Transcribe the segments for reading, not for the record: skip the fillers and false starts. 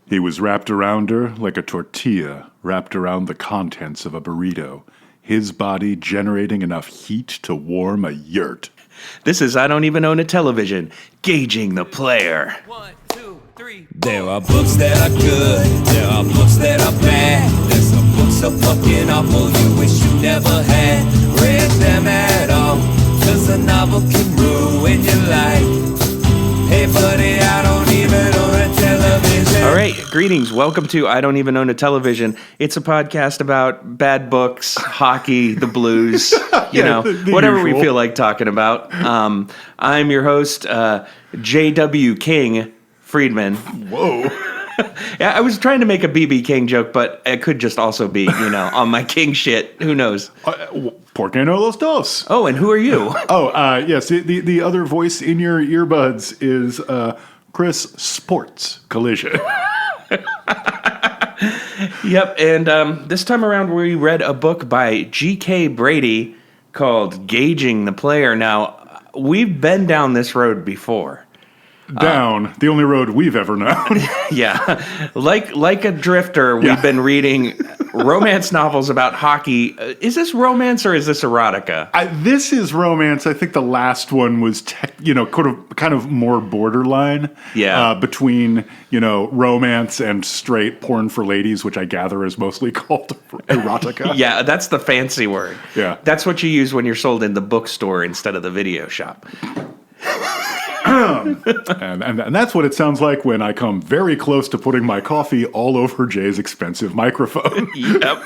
He was wrapped around her like a tortilla wrapped around the contents of a burrito, his body generating enough heat to warm a yurt. This is I Don't Even Own a Television, gauging the player. 1, 2, 3. There are books that are good, there are books that are bad. There's some books so fucking awful you wish you never had read them at all. 'Cause a novel can ruin your life. Hey buddy, I don't even own a television. All right, greetings. Welcome to I Don't Even Own a Television. It's a podcast about bad books, hockey, the blues, the whatever usual. we feel like talking about. I'm your host, J.W. King Friedman. Whoa. Yeah, I was trying to make a B.B. King joke, but it could just also be, on my king shit. Who knows? ¿Por qué no los dos? Oh, and who are you? Yes, the other voice in your earbuds is Chris Sports Collision. Yep, and this time around we read a book by G.K. Brady called Gauging the Player. Now, we've been down this road before. The only road we've ever known. Yeah, like a drifter, we've been reading romance novels about hockey. Is this romance or is this erotica? This is romance. I think the last one was, kind of more borderline. Yeah. Between romance and straight porn for ladies, which I gather is mostly called erotica. Yeah, that's the fancy word. Yeah. That's what you use when you're sold in the bookstore instead of the video shop. And that's what it sounds like when I come very close to putting my coffee all over Jay's expensive microphone. Yep.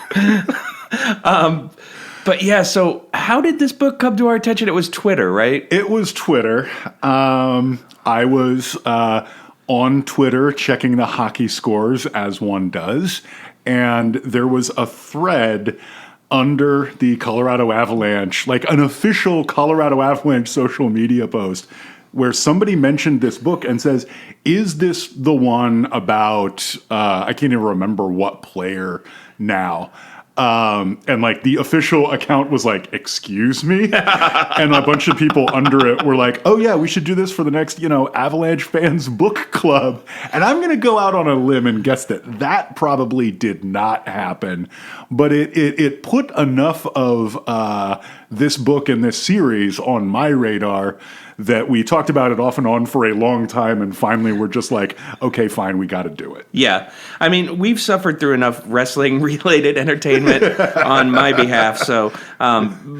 But yeah, so how did this book come to our attention? It was Twitter, right? It was Twitter. I was on Twitter checking the hockey scores, as one does, and there was a thread under the Colorado Avalanche, like an official Colorado Avalanche social media post, where somebody mentioned this book and says, is this the one about, I can't even remember what player now. And like the official account was like, excuse me? And a bunch of people under it were like, oh yeah, we should do this for the next, Avalanche fans book club. And I'm going to go out on a limb and guess that probably did not happen. But it put enough of this book and this series on my radar that we talked about it off and on for a long time, and finally we're just like, okay, fine, we got to do it. Yeah. I mean, we've suffered through enough wrestling-related entertainment on my behalf, so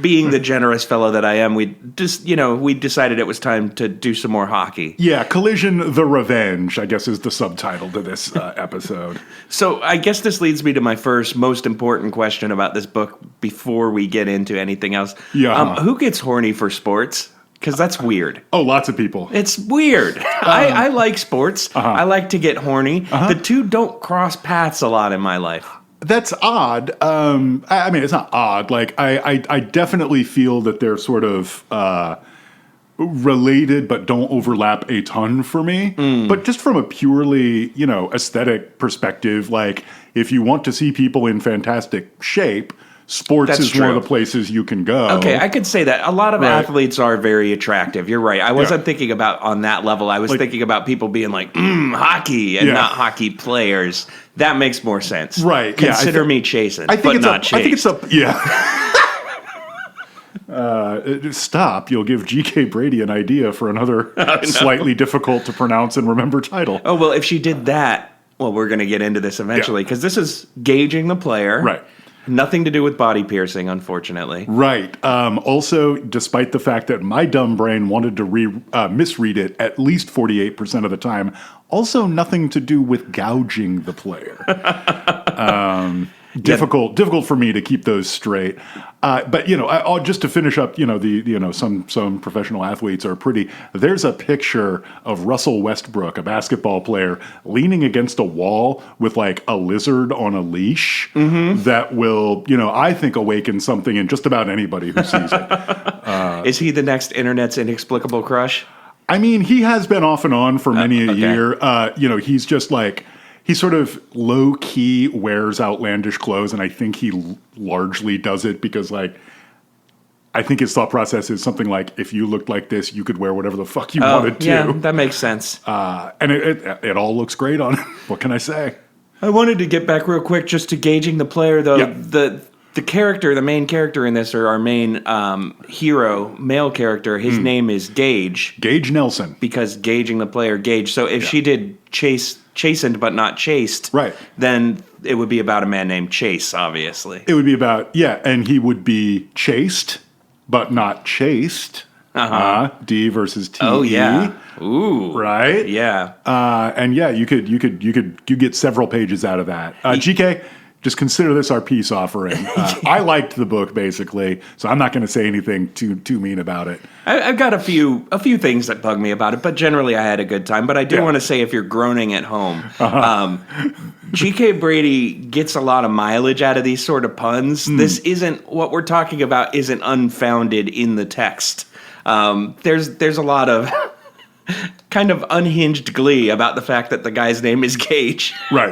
being the generous fellow that I am, we decided it was time to do some more hockey. Yeah, Collision the Revenge, I guess, is the subtitle to this episode. So I guess this leads me to my first most important question about this book before we get into anything else. Yeah. Who gets horny for sports? Because that's weird. Oh, lots of people. It's weird. I like sports. I like to get horny. The two don't cross paths a lot in my life. That's odd. I mean, it's not odd. Like, I definitely feel that they're sort of related, but don't overlap a ton for me. But just from a purely, aesthetic perspective, like, if you want to see people in fantastic shape, sports That's is true. one of the places you can go. Okay, I could say that. A lot of athletes are very attractive. You're right. I wasn't thinking about on that level. I was thinking about people being like, hockey, and not hockey players. That makes more sense. Right. Consider me chastened, but not chaste. I think it's up. Yeah. Stop. You'll give G.K. Brady an idea for another slightly difficult to pronounce and remember title. Oh, well, if she did that, well, we're going to get into this eventually, because this is gauging the player. Right. Nothing to do with body piercing, unfortunately. Right. Also, despite the fact that my dumb brain wanted to misread it at least 48% of the time, also nothing to do with gouging the player. Difficult for me to keep those straight. But just to finish up, some professional athletes are pretty. There's a picture of Russell Westbrook, a basketball player, leaning against a wall with like a lizard on a leash that will, I think awaken something in just about anybody who sees it. Is he the next internet's inexplicable crush? I mean, he has been off and on for many a year. He's just like. He sort of low-key wears outlandish clothes, and I think he largely does it because, like, I think his thought process is something like, if you looked like this, you could wear whatever the fuck you wanted to. Yeah, that makes sense. And it all looks great on him. What can I say? I wanted to get back real quick just to gauging the player, though. Yep. The character, the main character in this, or our main hero, male character, his name is Gage. Gage Nelson. Because gauging the player, Gage. So if she did chastened but not chased, right, then it would be about a man named Chase, obviously. It would be about, and he would be chased but not chased. D versus T. Oh yeah. Ooh. Right? Yeah. And you get several pages out of that. GK, just consider this our peace offering. I liked the book basically, so I'm not going to say anything too mean about it. I've got a few things that bug me about it, but generally I had a good time. But I do want to say, if you're groaning at home, G.K. Brady gets a lot of mileage out of these sort of puns. This isn't what we're talking about. Isn't unfounded in the text. There's a lot of kind of unhinged glee about the fact that the guy's name is Gage. Right.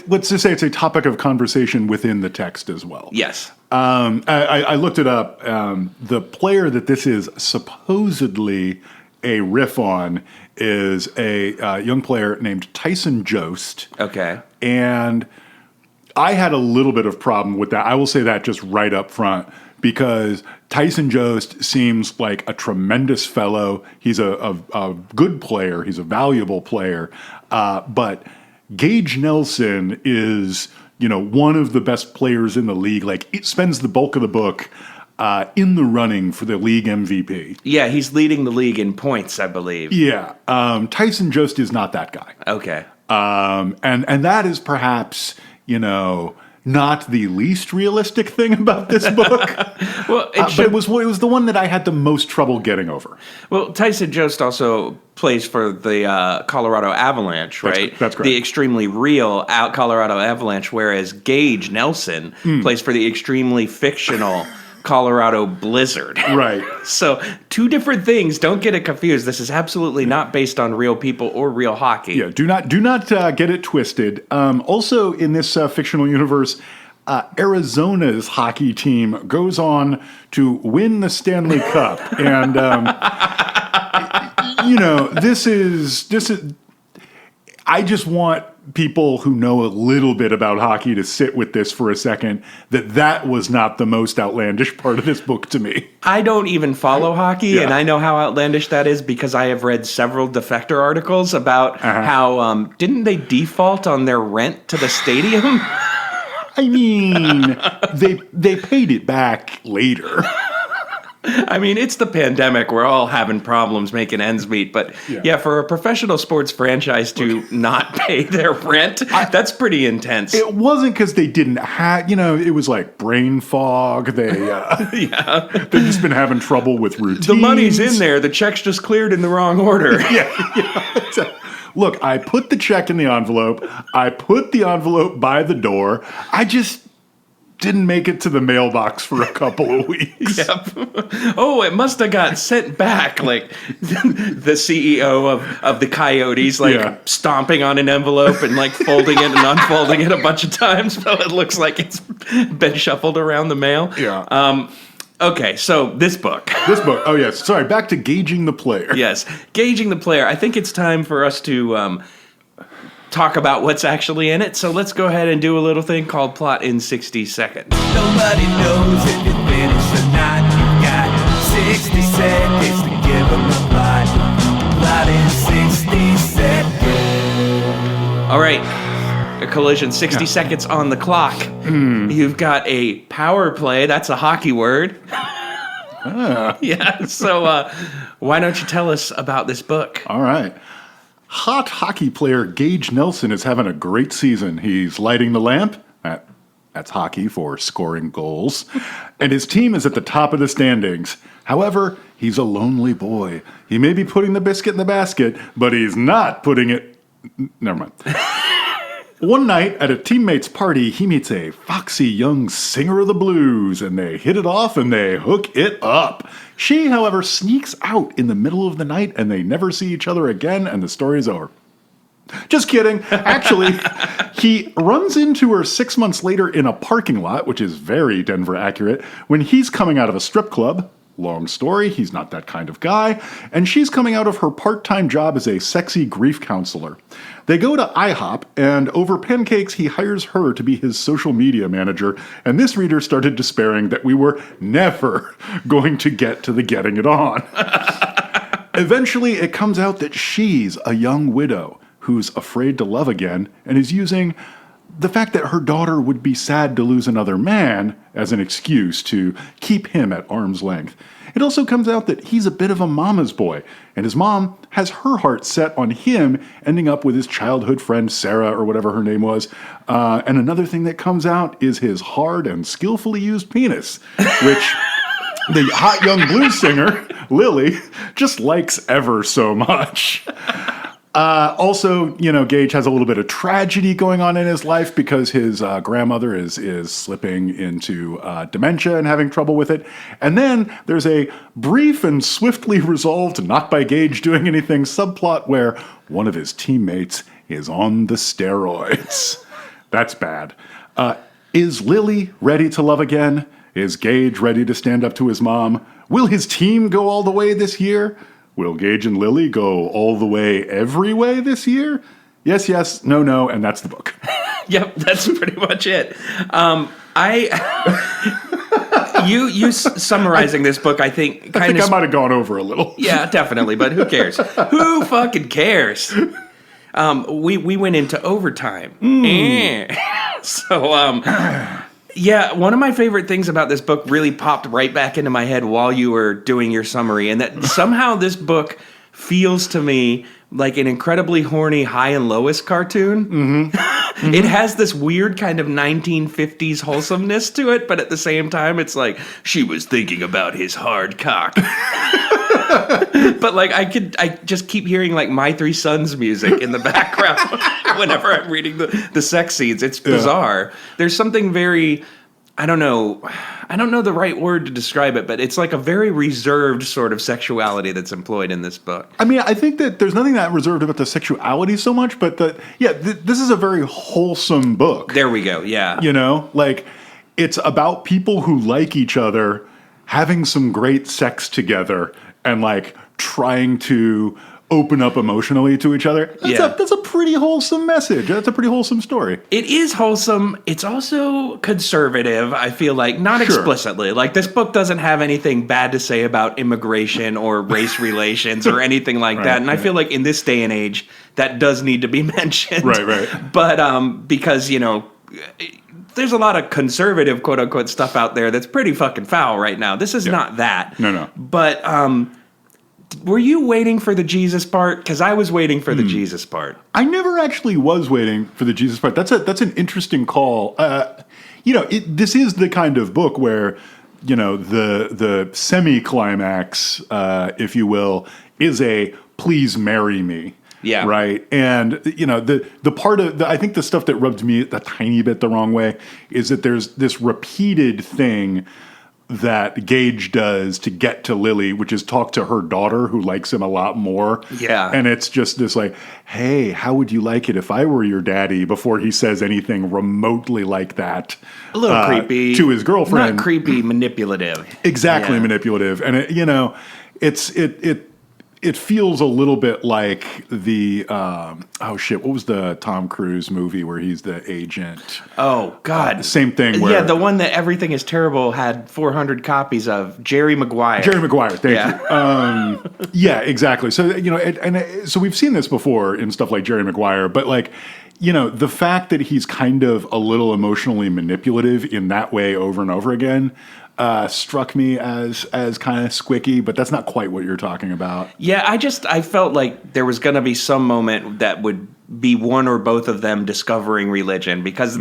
Let's just say it's a topic of conversation within the text as well. Yes. I looked it up. The player that this is supposedly a riff on is a young player named Tyson Jost. Okay. And I had a little bit of problem with that. I will say that just right up front, because Tyson Jost seems like a tremendous fellow. He's a good player. He's a valuable player. But Gage Nelson is, one of the best players in the league. Like, it spends the bulk of the book in the running for the league MVP. Yeah, he's leading the league in points, I believe. Yeah. Tyson Jost is not that guy. Okay. And that is perhaps, not the least realistic thing about this book. Well, but it was the one that I had the most trouble getting over. Well, Tyson Jost also plays for the Colorado Avalanche, right? That's correct. The extremely real Colorado Avalanche, whereas Gage Nelson plays for the extremely fictional Colorado Blizzard. Right. So, two different things. Don't get it confused. This is absolutely not based on real people or real hockey. Yeah, do not get it twisted. Also, in this fictional universe, Arizona's hockey team goes on to win the Stanley Cup, and this is. I just want people who know a little bit about hockey to sit with this for a second, that was not the most outlandish part of this book to me. I don't even follow hockey, and I know how outlandish that is because I have read several Defector articles about how, didn't they default on their rent to the stadium? I mean, they paid it back later. I mean, it's the pandemic. We're all having problems making ends meet. But for a professional sports franchise to not pay their rent, that's pretty intense. It wasn't because they didn't have, it was like brain fog. They've just been having trouble with routines. The money's in there. The check's just cleared in the wrong order. Look, I put the check in the envelope. I put the envelope by the door. I just didn't make it to the mailbox for a couple of weeks. Oh, it must have got sent back. Like the CEO of the Coyotes, stomping on an envelope and folding it and unfolding it a bunch of times, so it looks like it's been shuffled around the mail. Yeah. Okay, so this book. Oh yes. Sorry, back to gauging the player. Yes, gauging the player. I think it's time for us to talk about what's actually in it. So let's go ahead and do a little thing called Plot in 60 Seconds. Nobody knows if you finish or not. You got 60 seconds to give them the plot. Plot in 60 seconds. All right. A collision, 60 seconds on the clock. You've got a power play. That's a hockey word. So why don't you tell us about this book? All right. Hot hockey player Gage Nelson is having a great season. He's lighting the lamp. That's hockey for scoring goals. And his team is at the top of the standings. However, he's a lonely boy. He may be putting the biscuit in the basket, but he's not putting it... Never mind. One night at a teammate's party, he meets a foxy young singer of the blues, and they hit it off and they hook it up. She, however, sneaks out in the middle of the night, and they never see each other again, and the story's over. Just kidding. Actually, he runs into her 6 months later in a parking lot, which is very Denver accurate, when he's coming out of a strip club. Long story, he's not that kind of guy. And she's coming out of her part-time job as a sexy grief counselor. They go to IHOP, and over pancakes, he hires her to be his social media manager. And this reader started despairing that we were never going to get to the getting it on. Eventually, it comes out that she's a young widow who's afraid to love again and is using the fact that her daughter would be sad to lose another man as an excuse to keep him at arm's length. It also comes out that he's a bit of a mama's boy, and his mom has her heart set on him ending up with his childhood friend Sarah, or whatever her name was. And another thing that comes out is his hard and skillfully used penis, which the hot young blues singer, Lily, just likes ever so much. Also, Gage has a little bit of tragedy going on in his life because his grandmother is slipping into dementia and having trouble with it. And then there's a brief and swiftly resolved, not by Gage doing anything, subplot where one of his teammates is on the steroids. That's bad. Is Lily ready to love again? Is Gage ready to stand up to his mom? Will his team go all the way this year? Will Gage and Lily go all the way every way this year? Yes, yes, no, no, and that's the book. Yep, that's pretty much it. Summarizing this book, I think I might have gone over a little. Yeah, definitely, but who cares? Who fucking cares? We went into overtime. So, yeah, one of my favorite things about this book really popped right back into my head while you were doing your summary, and that somehow this book feels to me like an incredibly horny High and Lois cartoon. Mm-hmm. It has this weird kind of 1950s wholesomeness to it, but at the same time, it's like, she was thinking about his hard cock. But like I just keep hearing like My Three Sons music in the background whenever I'm reading the sex scenes. It's bizarre. There's something very, I don't know the right word to describe it, but it's like a very reserved sort of sexuality that's employed in this book. I mean, I think that there's nothing that reserved about the sexuality so much, but this is a very wholesome book. There we go. Yeah. Like it's about people who like each other having some great sex together and like trying to open up emotionally to each other. That's a pretty wholesome message. That's a pretty wholesome story. It is wholesome. It's also conservative, I feel like. Not explicitly. Like, this book doesn't have anything bad to say about immigration or race relations or anything like that. And I feel like in this day and age, that does need to be mentioned. Right. But because, there's a lot of conservative, quote-unquote, stuff out there that's pretty fucking foul right now. This is not that. No. But were you waiting for the Jesus part? Because I was waiting for the Jesus part. I never actually was waiting for the Jesus part. That's an interesting call. This is the kind of book where, the semi-climax, if you will, is a please marry me. Yeah. Right. And, the part of I think the stuff that rubbed me a tiny bit the wrong way is that there's this repeated thing that Gage does to get to Lily, which is talk to her daughter who likes him a lot more. Yeah. And it's just this like, hey, how would you like it if I were your daddy, before he says anything remotely like that. A little creepy. To his girlfriend. Not creepy, manipulative. Exactly, manipulative. And it feels a little bit like the what was the Tom Cruise movie where he's the agent? Oh God, same thing. Where, the one that Everything Is Terrible had 400 copies of. Jerry Maguire. Thank you. Yeah, exactly. So so we've seen this before in stuff like Jerry Maguire, but like. The fact that he's kind of a little emotionally manipulative in that way over and over again struck me as kind of squicky, but that's not quite what you're talking about. Yeah, I felt like there was going to be some moment that would be one or both of them discovering religion, because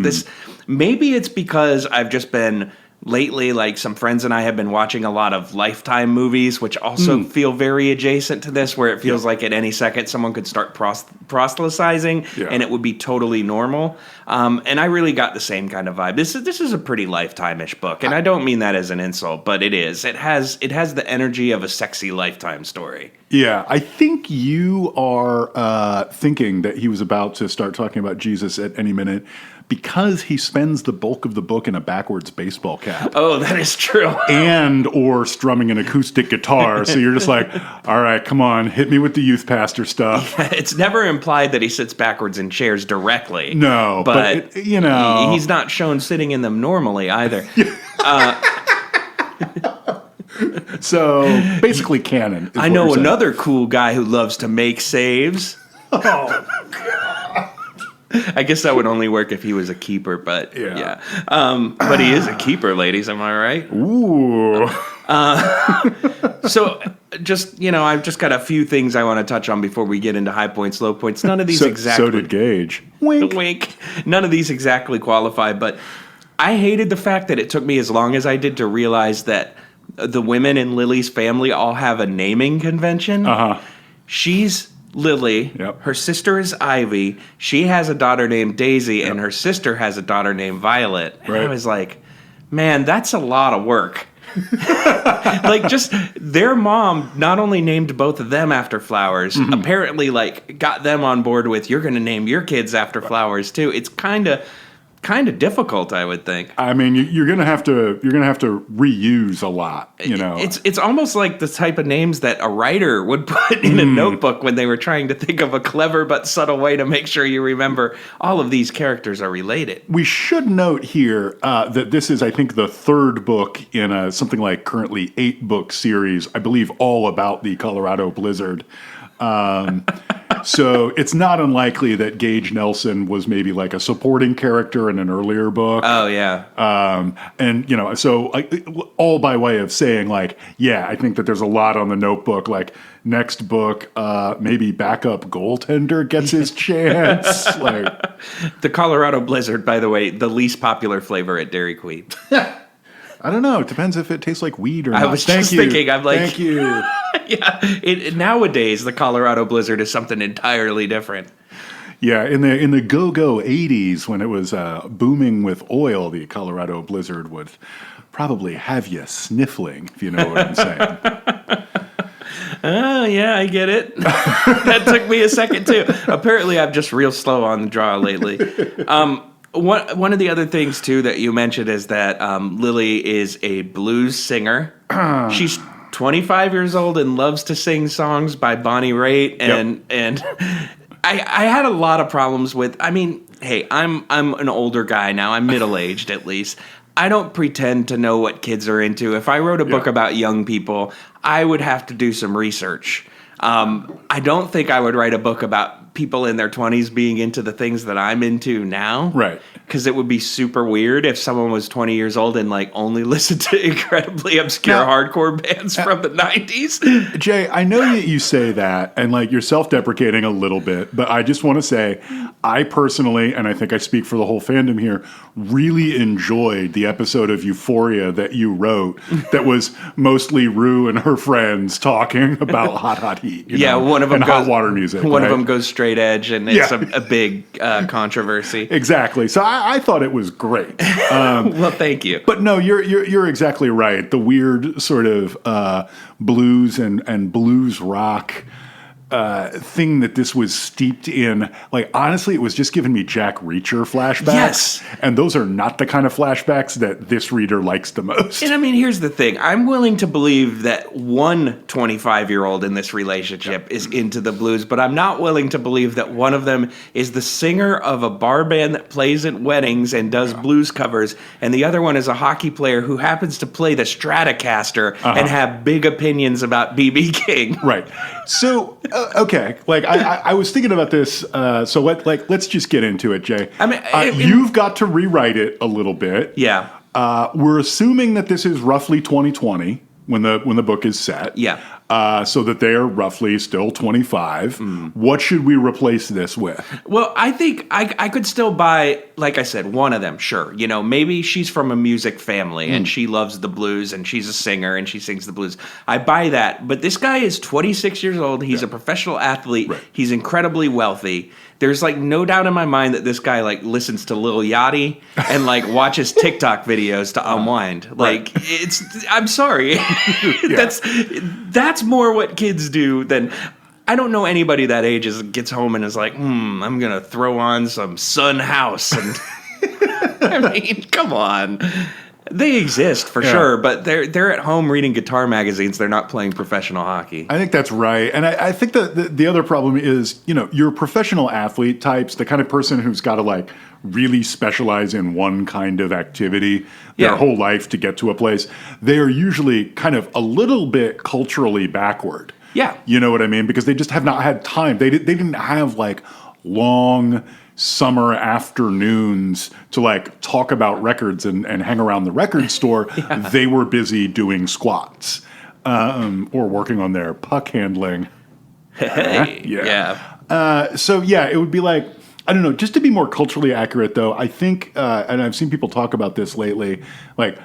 maybe it's because I've just been lately, like some friends and I have been watching a lot of Lifetime movies, which also feel very adjacent to this, where it feels like at any second someone could start proselytizing and it would be totally normal. And I really got the same kind of vibe. This is a pretty Lifetime-ish book, and I don't mean that as an insult, but it is. It has the energy of a sexy Lifetime story. Yeah, I think you are thinking that he was about to start talking about Jesus at any minute because he spends the bulk of the book in a backwards baseball cap. Oh, that is true. And or strumming an acoustic guitar. So you're just like, all right, come on, hit me with the youth pastor stuff. It's never implied that he sits backwards in chairs directly. No, but he's not shown sitting in them normally either. So basically canon. I know another cool guy who loves to make saves. Oh, God. I guess that would only work if he was a keeper, but yeah. But he is a keeper, ladies. Am I right? Ooh. So, I've just got a few things I want to touch on before we get into high points, low points. None of these exactly. So did Gage. Wink. Wink. None of these exactly qualify, but I hated the fact that it took me as long as I did to realize that the women in Lily's family all have a naming convention. Uh-huh. She's Lily. Yep. Her sister is Ivy. She has a daughter named Daisy, and her sister has a daughter named Violet. And I was like, man, that's a lot of work. Like, just their mom not only named both of them after flowers, apparently, like, got them on board with, you're going to name your kids after flowers, too. It's kind of difficult, I would think. I mean, you're gonna have to reuse a lot. It's almost like the type of names that a writer would put in a notebook when they were trying to think of a clever but subtle way to make sure you remember all of these characters are related. We should note here that this is, I think, the third book in a something like currently 8-book series. I believe all about the Colorado blizzard. So it's not unlikely that Gage Nelson was maybe like a supporting character in an earlier book. Oh, yeah. So all by way of saying, like, yeah, I think that there's a lot on the notebook. Like, next book, maybe backup goaltender gets his chance. Like, the Colorado blizzard, by the way, the least popular flavor at Dairy Queen. I don't know. It depends if it tastes like weed or not. I was just thinking, I'm like... Thank you. Yeah. Nowadays, the Colorado blizzard is something entirely different. Yeah, in the go-go 80s, when it was booming with oil, the Colorado blizzard would probably have you sniffling, if you know what I'm saying. Oh, yeah, I get it. That took me a second, too. Apparently, I'm just real slow on the draw lately. One of the other things, too, that you mentioned is that Lily is a blues singer. She's 25 years old and loves to sing songs by Bonnie Raitt. And I had a lot of problems with, I mean, hey, I'm an older guy now. I'm middle-aged, at least. I don't pretend to know what kids are into. If I wrote a book about young people, I would have to do some research. I don't think I would write a book about people in their 20s being into the things that I'm into now. Right. Because it would be super weird if someone was 20 years old and like only listened to incredibly obscure hardcore bands from the 90s. Jay, I know that you say that and like you're self-deprecating a little bit, but I just want to say I personally, and I think I speak for the whole fandom here, really enjoyed the episode of Euphoria that you wrote that was mostly Rue and her friends talking about hot heat. One of them goes, hot water music. One of them goes straight edge, and it's a big controversy. Exactly. So I thought it was great. Well, thank you. But no, you're exactly right. The weird sort of blues and blues rock thing that this was steeped in, like, honestly, it was just giving me Jack Reacher flashbacks. Yes. And those are not the kind of flashbacks that this reader likes the most. And I mean, here's the thing. I'm willing to believe that one 25-year-old in this relationship is into the blues, but I'm not willing to believe that one of them is the singer of a bar band that plays at weddings and does blues covers, and the other one is a hockey player who happens to play the Stratocaster and have big opinions about B.B. King. Right. So, okay, like I was thinking about this. So let's just get into it, Jay. I mean, you've got to rewrite it a little bit. Yeah. We're assuming that this is roughly 2020 when the book is set. Yeah. so that they are roughly still 25. What should we replace this with? Well, I think I could still buy, like I said, one of them, sure. You know, maybe she's from a music family and she loves the blues and she's a singer and she sings the blues. I buy that. But this guy is 26 years old. He's a professional athlete. Right. He's incredibly wealthy. There's like no doubt in my mind that this guy like listens to Lil Yachty and like watches TikTok videos to unwind. Like I'm sorry. That's more what kids do than I don't know anybody that age gets home and is like, I'm gonna throw on some Sun House and I mean, come on. They exist for sure, but they're at home reading guitar magazines. They're not playing professional hockey. I think that's right. And I think that the other problem is, you know, your professional athlete types, the kind of person who's got to like really specialize in one kind of activity their whole life to get to a place, they are usually kind of a little bit culturally backward. Yeah. You know what I mean? Because they just have not had time. They didn't have like long summer afternoons to like talk about records and hang around the record store. They were busy doing squats or working on their puck handling. So it would be like, I don't know, just to be more culturally accurate though, I think, and I've seen people talk about this lately, like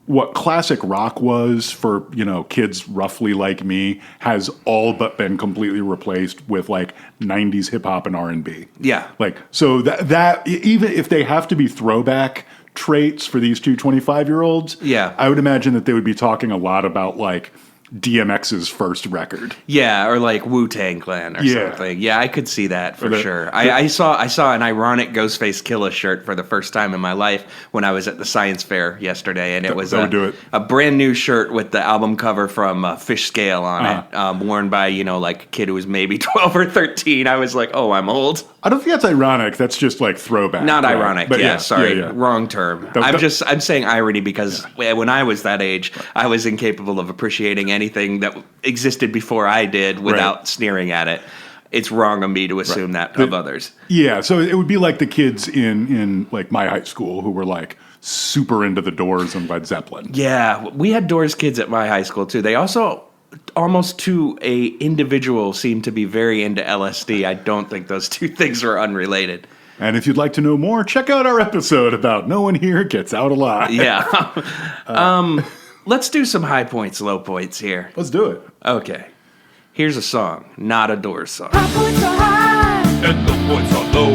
what classic rock was for, you know, kids roughly like me has all but been completely replaced with like 90s hip hop and R&B. Yeah. Like, so that even if they have to be throwback traits for these two 25-year-olds, I would imagine that they would be talking a lot about like DMX's first record. Yeah, or like Wu-Tang Clan or something. Yeah, I could see that for sure. I saw an ironic Ghostface Killah shirt for the first time in my life when I was at the science fair yesterday, and it was a brand new shirt with the album cover from Fish Scale on it, worn by, you know, like a kid who was maybe 12 or 13. I was like, oh, I'm old. I don't think that's ironic. That's just like throwback. Not ironic. But wrong term. I'm saying irony because when I was that age, I was incapable of appreciating anything that existed before I did without sneering at it. It's wrong of me to assume that of others. Yeah, so it would be like the kids in like my high school who were like super into the Doors and Led Zeppelin. Yeah, we had Doors kids at my high school too. They also almost to a individual seemed to be very into LSD. I don't think those two things were unrelated. And if you'd like to know more, check out our episode about No One Here Gets Out Alive. Yeah. Let's do some high points, low points here. Let's do it. Okay. Here's a song, not a Doors song. High points are high. And low points are low.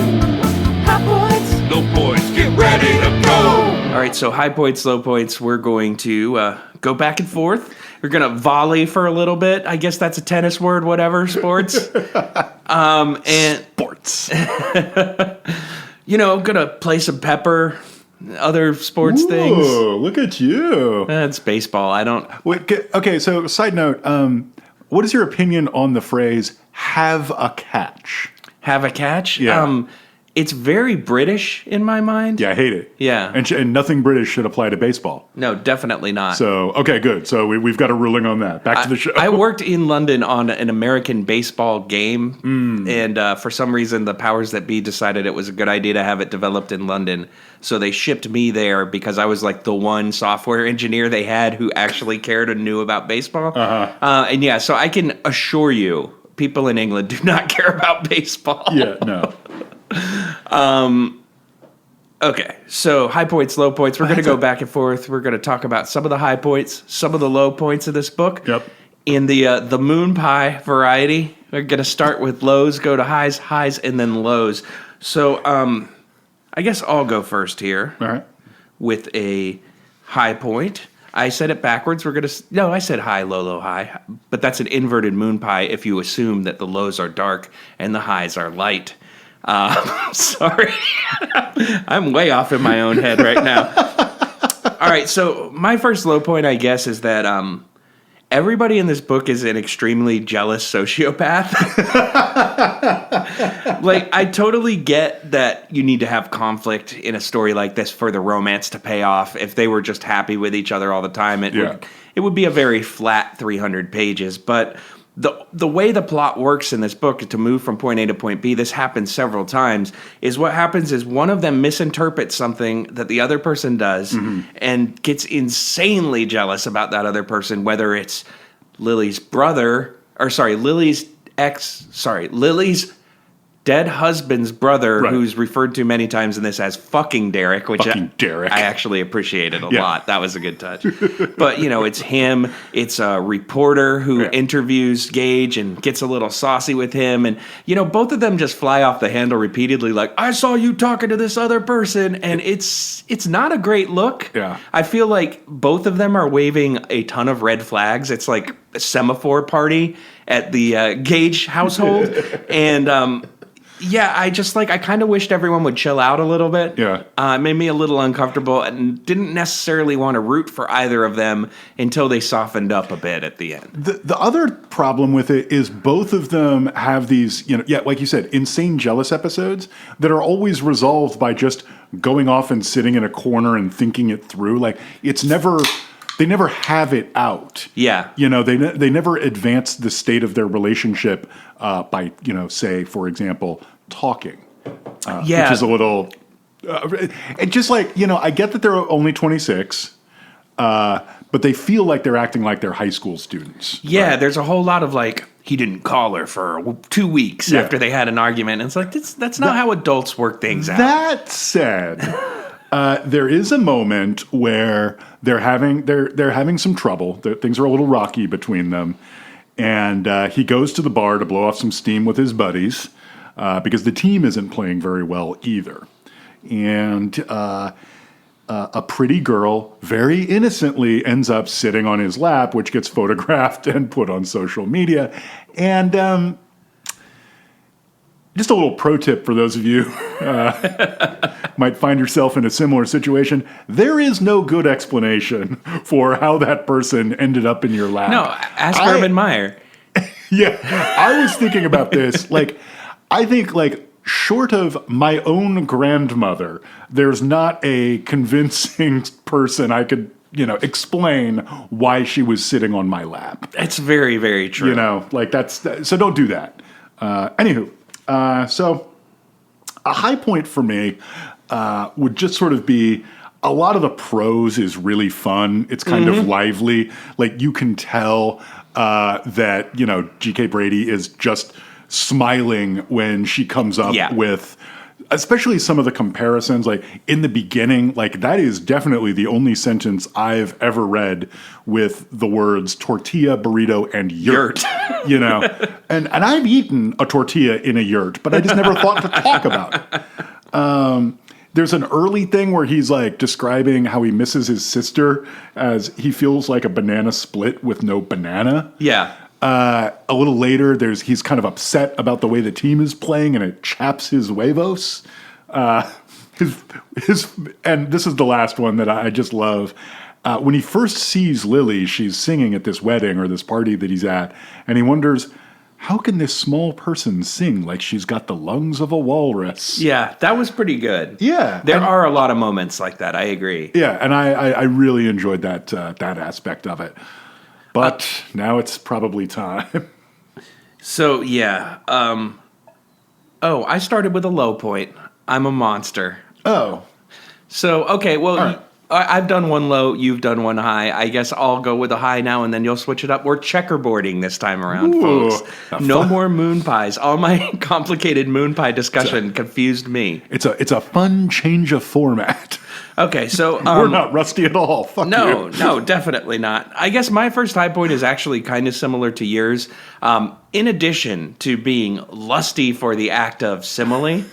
High points. Low points. Get ready to go. All right, so high points, low points. We're going to go back and forth. We're going to volley for a little bit. I guess that's a tennis word, whatever, sports. And sports. You know, going to play some pepper, other sports things. Look at you. That's baseball. I don't... Wait, okay, so side note, what is your opinion on the phrase, have a catch? Have a catch? Yeah. It's very British in my mind. Yeah, I hate it. Yeah. And nothing British should apply to baseball. No, definitely not. So, okay, good. So we've got a ruling on that. Back to the show. I worked in London on an American baseball game, and for some reason the powers that be decided it was a good idea to have it developed in London. So they shipped me there because I was like the one software engineer they had who actually cared and knew about baseball. And yeah, so I can assure you, people in England do not care about baseball. Yeah, no. Okay, so high points, low points. We're going to go back and forth. We're going to talk about some of the high points, some of the low points of this book. Yep. In the moon pie variety, we're going to start with lows, go to highs, and then lows. So I guess I'll go first here. All right. With a high point. I said it backwards. I said high, low, high. But that's an inverted moon pie if you assume that the lows are dark and the highs are light. Sorry. I'm way off in my own head right now. All right, so my first low point, I guess, is that everybody in this book is an extremely jealous sociopath. Like, I totally get that you need to have conflict in a story like this for the romance to pay off. If they were just happy with each other all the time, it would be a very flat 300 pages. But the way the plot works in this book to move from point A to point B, this happens several times, is what happens is one of them misinterprets something that the other person does and gets insanely jealous about that other person, whether it's Lily's dead husband's brother, Right. who's referred to many times in this as fucking Derek, which Derek. I actually appreciated a Yeah. lot. That was a good touch. But, it's him. It's a reporter who interviews Gage and gets a little saucy with him. And, both of them just fly off the handle repeatedly like, I saw you talking to this other person. And it's not a great look. Yeah. I feel like both of them are waving a ton of red flags. It's like a semaphore party at the Gage household. And, I kind of wished everyone would chill out a little bit. Yeah. It made me a little uncomfortable and didn't necessarily want to root for either of them until they softened up a bit at the end. The other problem with it is both of them have these, like you said, insane jealous episodes that are always resolved by just going off and sitting in a corner and thinking it through. Like, they never have it out. Yeah. They never advance the state of their relationship by, say, for example, talking. Which is a little... it's just like, I get that they're only 26, but they feel like they're acting like they're high school students. Yeah, right? there's a whole lot of like, he didn't call her for 2 weeks after they had an argument. And it's like, that's not how adults work things out. That said... there is a moment where they're having some trouble. Things are a little rocky between them, and he goes to the bar to blow off some steam with his buddies because the team isn't playing very well either. And a pretty girl very innocently ends up sitting on his lap, which gets photographed and put on social media. And just a little pro tip for those of you might find yourself in a similar situation. There is no good explanation for how that person ended up in your lap. No, ask Urban Meyer. Yeah, I was thinking about this. I think short of my own grandmother, there's not a convincing person I could, explain why she was sitting on my lap. It's very, very true. So don't do that. Anywho. So a high point for me would just sort of be a lot of the prose is really fun. It's kind of lively. Like, you can tell that, G.K. Brady is just smiling when she comes up with, especially some of the comparisons. Like, in the beginning, that is definitely the only sentence I've ever read with the words tortilla, burrito, and yurt. And I've eaten a tortilla in a yurt, but I just never thought to talk about it. There's an early thing where he's describing how he misses his sister as he feels like a banana split with no banana. Yeah. A little later, he's kind of upset about the way the team is playing, and it chaps his huevos. And this is the last one that I just love. When he first sees Lily, she's singing at this wedding or this party that he's at, and he wonders, how can this small person sing like she's got the lungs of a walrus? Yeah, that was pretty good. Yeah. There are a lot of moments like that, I agree. Yeah, and I really enjoyed that aspect of it. But now it's probably time. So, yeah. I started with a low point. I'm a monster. Oh. So, okay, well... All right. I've done one low, you've done one high. I guess I'll go with a high now, and then you'll switch it up. We're checkerboarding this time around, folks. No more moon pies. All my complicated moon pie discussion confused me. It's a fun change of format. Okay, so... we're not rusty at all. Fuck you. No, definitely not. I guess my first high point is actually kind of similar to yours. In addition to being lusty for the act of simile,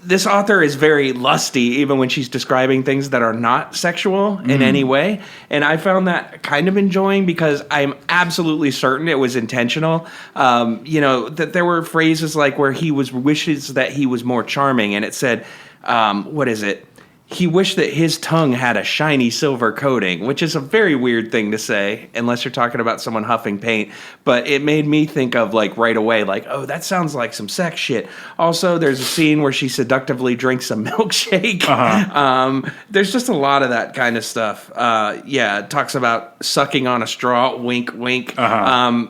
this author is very lusty even when she's describing things that are not sexual in any way. And I found that kind of enjoying because I'm absolutely certain it was intentional. That there were phrases like where he wishes that he was more charming. And it said, what is it? He wished that his tongue had a shiny silver coating, which is a very weird thing to say, unless you're talking about someone huffing paint. But it made me think of, right away, oh, that sounds like some sex shit. Also, there's a scene where she seductively drinks a milkshake. Uh-huh. There's just a lot of that kind of stuff. It talks about sucking on a straw, wink, wink. Uh-huh.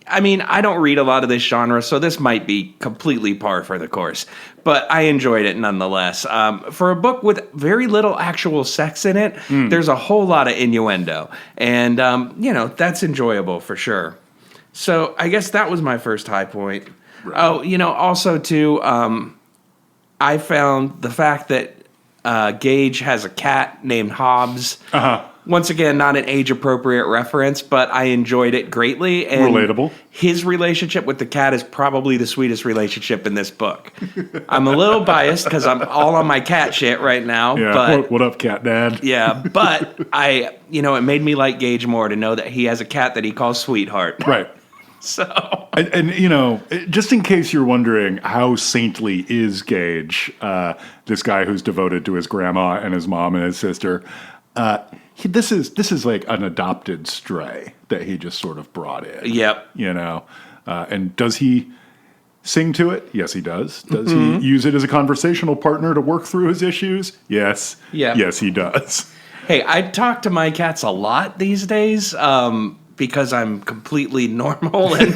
I mean, I don't read a lot of this genre, so this might be completely par for the course. But I enjoyed it nonetheless. For a book with very little actual sex in it, there's a whole lot of innuendo. And, that's enjoyable for sure. So I guess that was my first high point. Right. Oh, also, too, I found the fact that Gage has a cat named Hobbs. Uh-huh. Once again, not an age-appropriate reference, but I enjoyed it greatly. And relatable. His relationship with the cat is probably the sweetest relationship in this book. I'm a little biased because I'm all on my cat shit right now. Yeah. But, what up, cat dad? Yeah, but it made me like Gage more to know that he has a cat that he calls Sweetheart. Right. So, and just in case you're wondering how saintly is Gage, this guy who's devoted to his grandma and his mom and his sister, this is like an adopted stray that he just sort of brought in. Yep. And does he sing to it? Yes, he does. Does he use it as a conversational partner to work through his issues? Yes. Yeah. Yes, he does. Hey, I talk to my cats a lot these days. Because I'm completely normal and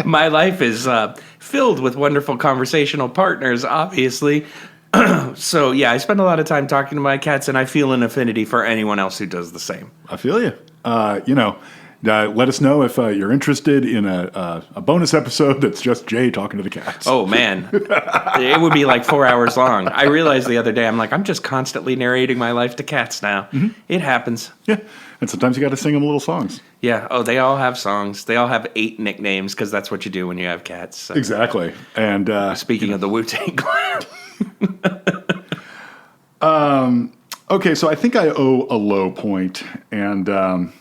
my life is filled with wonderful conversational partners, obviously. So, yeah, I spend a lot of time talking to my cats, and I feel an affinity for anyone else who does the same. I feel you. Let us know if you're interested in a bonus episode that's just Jay talking to the cats. Oh, man. It would be like 4 hours long. I realized the other day, I'm just constantly narrating my life to cats now. Mm-hmm. It happens. Yeah. And sometimes you got to sing them little songs. Yeah. Oh, they all have songs. They all have 8 nicknames because that's what you do when you have cats. So. Exactly. And speaking of the Wu-Tang Clan. Okay, so I think I owe a low point, and I'm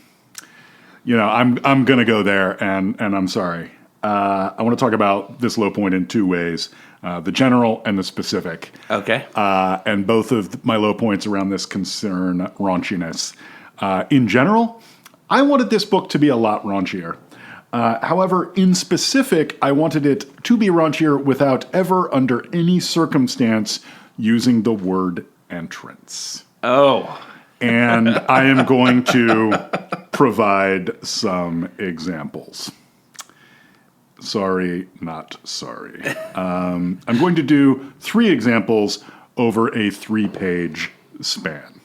gonna go there, and I'm sorry. I want to talk about this low point in 2 ways: the general and the specific. Okay. And both of my low points around this concern raunchiness. In general, I wanted this book to be a lot raunchier. However, in specific, I wanted it to be raunchier without ever, under any circumstance, using the word entrance. Oh. And I am going to provide some examples. Sorry, not sorry. I'm going to do 3 examples over a 3-page span.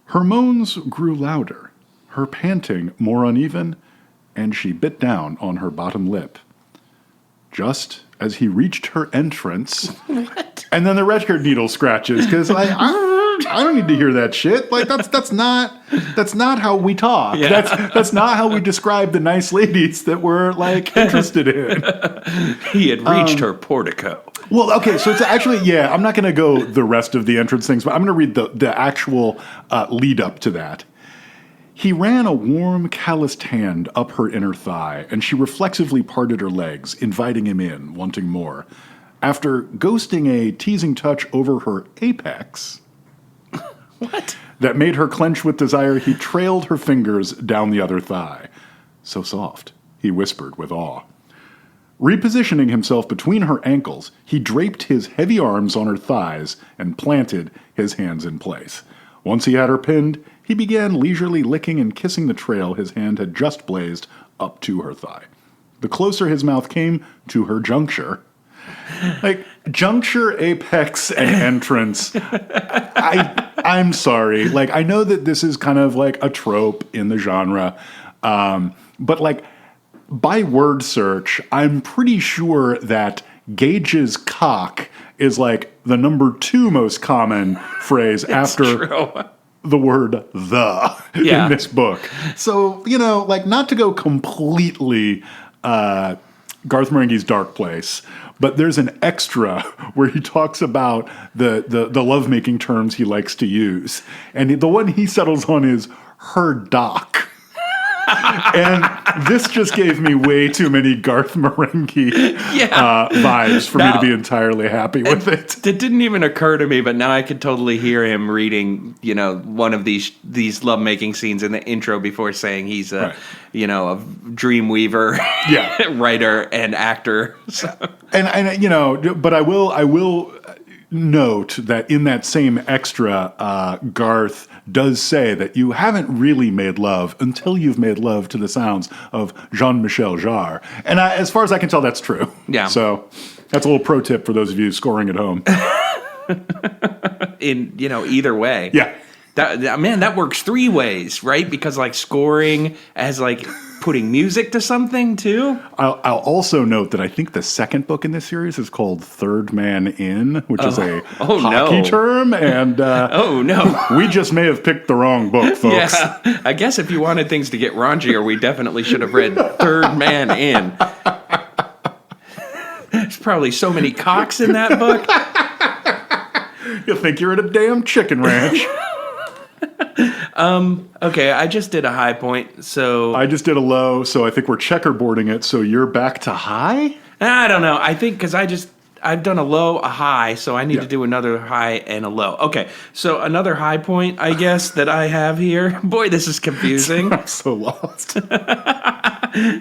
Her moans grew louder, her panting more uneven, and she bit down on her bottom lip. Just as he reached her entrance... What? And then the record needle scratches, because I don't need to hear that shit. Like, that's not how we talk. Yeah. That's not how we describe the nice ladies that we're, like, interested in. He had reached her portico. Well, okay, so it's actually, I'm not going to go the rest of the entrance things, but I'm going to read the actual lead up to that. He ran a warm, calloused hand up her inner thigh, and she reflexively parted her legs, inviting him in, wanting more. After ghosting a teasing touch over her apex... What? That made her clench with desire, he trailed her fingers down the other thigh. So soft, he whispered with awe. Repositioning himself between her ankles, he draped his heavy arms on her thighs and planted his hands in place. Once he had her pinned, he began leisurely licking and kissing the trail his hand had just blazed up to her thigh. The closer his mouth came to her juncture... Like, juncture, apex, and entrance. I'm sorry. Like, I know that this is kind of like a trope in the genre. But, like, by word search, I'm pretty sure that Gage's cock is, like, the number 2 most common phrase after the word the in this book. So, like, not to go completely Garth Marenghi's Dark Place, but there's an extra where he talks about the lovemaking terms he likes to use. And the one he settles on is her doc. And this just gave me way too many Garth Marenghi vibes for me to be entirely happy with it. It didn't even occur to me, but now I could totally hear him reading, one of these lovemaking scenes in the intro before saying he's a dreamweaver, writer and actor. So. And but I will note that in that same extra, Garth does say that you haven't really made love until you've made love to the sounds of Jean-Michel Jarre. And as far as I can tell, that's true. Yeah. So that's a little pro tip for those of you scoring at home. In, either way. Yeah. That works 3 ways, right? Because like scoring as like putting music to something too. I'll also note that I think the second book in this series is called Third Man In, which is a hockey term. And oh no, we just may have picked the wrong book, folks. Yeah, I guess if you wanted things to get raunchier, we definitely should have read Third Man In. There's probably so many cocks in that book. You'll think you're at a damn chicken ranch. Okay, I just did a high point, so... I just did a low, so I think we're checkerboarding it, so you're back to high? I don't know. I think because I've done a low, a high, so I need to do another high and a low. Okay, so another high point, I guess, that I have here. Boy, this is confusing. I'm so lost.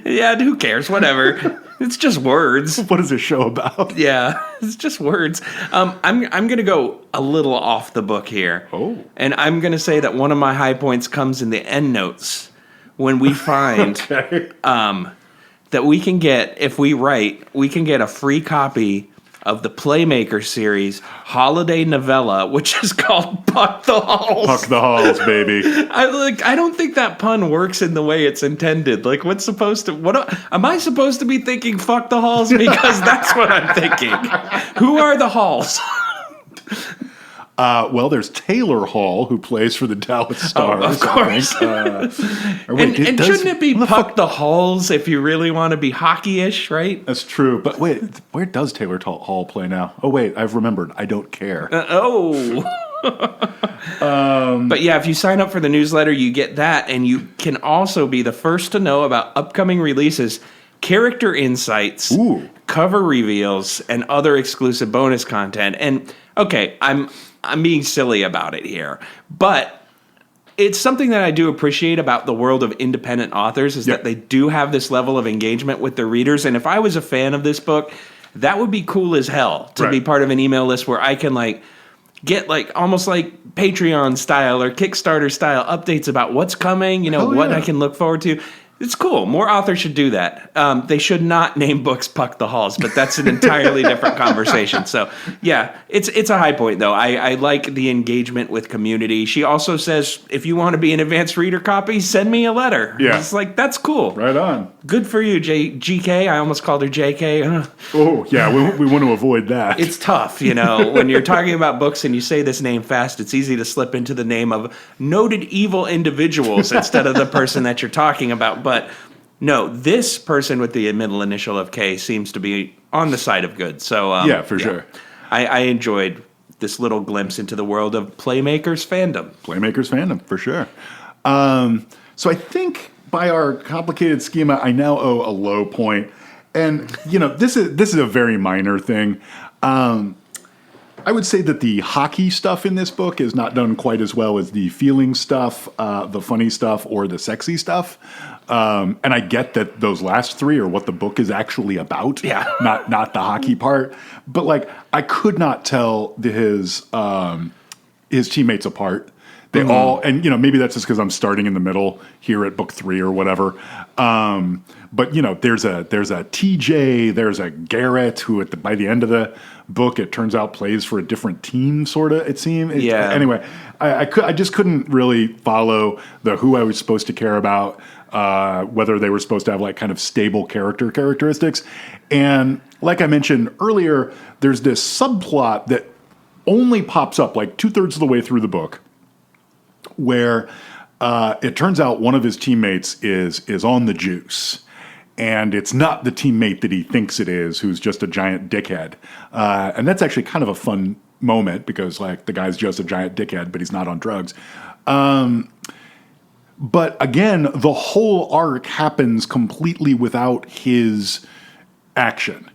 Yeah, who cares? Whatever. It's just words. What is this show about? Yeah, it's just words. I'm going to go a little off the book here. Oh. And I'm going to say that one of my high points comes in the end notes when we find that we can get, if we write, we can get a free copy of the Playmakers Series holiday novella, which is called Puck the Halls. Puck the Halls, baby. I don't think that pun works in the way it's intended. Like, am I supposed to be thinking fuck the Halls? Because that's what I'm thinking. Who are the Halls? Well, there's Taylor Hall, who plays for the Dallas Stars. Of course. Shouldn't it be Puck the Halls if you really want to be hockey-ish, right? That's true. But wait, where does Taylor Hall play now? Oh, wait, I've remembered. I don't care. But yeah, if you sign up for the newsletter, you get that, and you can also be the first to know about upcoming releases, character insights, cover reveals, and other exclusive bonus content. And okay, I'm being silly about it here, but it's something that I do appreciate about the world of independent authors is that they do have this level of engagement with their readers. And if I was a fan of this book, that would be cool as hell to be part of an email list where I can get almost like Patreon style or Kickstarter style updates about what's coming, what I can look forward to. It's cool. More authors should do that. They should not name books Puck the Halls, but that's an entirely different conversation. So, yeah, it's a high point, though. I like the engagement with community. She also says, if you want to be an advanced reader copy, send me a letter. Yeah. It's that's cool. Right on. Good for you, GK. I almost called her JK. Oh, yeah, we want to avoid that. It's tough, when you're talking about books and you say this name fast, it's easy to slip into the name of noted evil individuals instead of the person that you're talking about. But no, this person with the middle initial of K seems to be on the side of good. So sure. I enjoyed this little glimpse into the world of Playmakers fandom. Playmakers fandom, for sure. So I think by our complicated schema, I now owe a low point. And, this is a very minor thing. I would say that the hockey stuff in this book is not done quite as well as the feeling stuff, the funny stuff, or the sexy stuff. And I get that those last 3 are what the book is actually about, not the hockey part. But I could not tell his teammates apart. They all, and maybe that's just because I'm starting in the middle here at book 3 or whatever. But there's a TJ, there's a Garrett who by the end of the book it turns out plays for a different team, sort of. It seemed. Anyway, I just couldn't really follow who I was supposed to care about, whether they were supposed to have kind of stable characteristics, and like I mentioned earlier, there's this subplot that only pops up 2/3 of the way through the book, where it turns out one of his teammates is on the juice. And it's not the teammate that he thinks it is, who's just a giant dickhead. And that's actually kind of a fun moment because, the guy's just a giant dickhead, but he's not on drugs. But again, the whole arc happens completely without his action.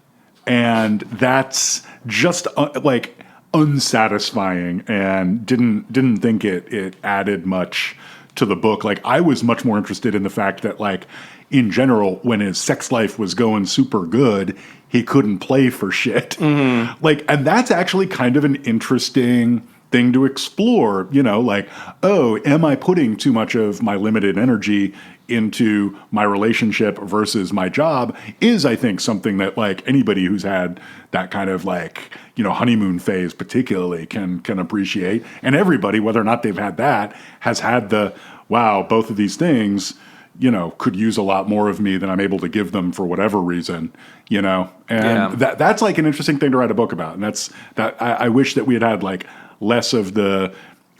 And that's just, unsatisfying, and didn't think it added much to the book. I was much more interested in the fact that in general, when his sex life was going super good, he couldn't play for shit. Like, and that's actually kind of an interesting thing to explore, like, oh, am I putting too much of my limited energy into my relationship versus my job is, I think, something that, like, anybody who's had that kind of, like, honeymoon phase particularly can appreciate. And everybody, whether or not they've had that, has had the, wow, both of these things, could use a lot more of me than I'm able to give them for whatever reason, and that's like an interesting thing to write a book about. And I wish that we had like less of the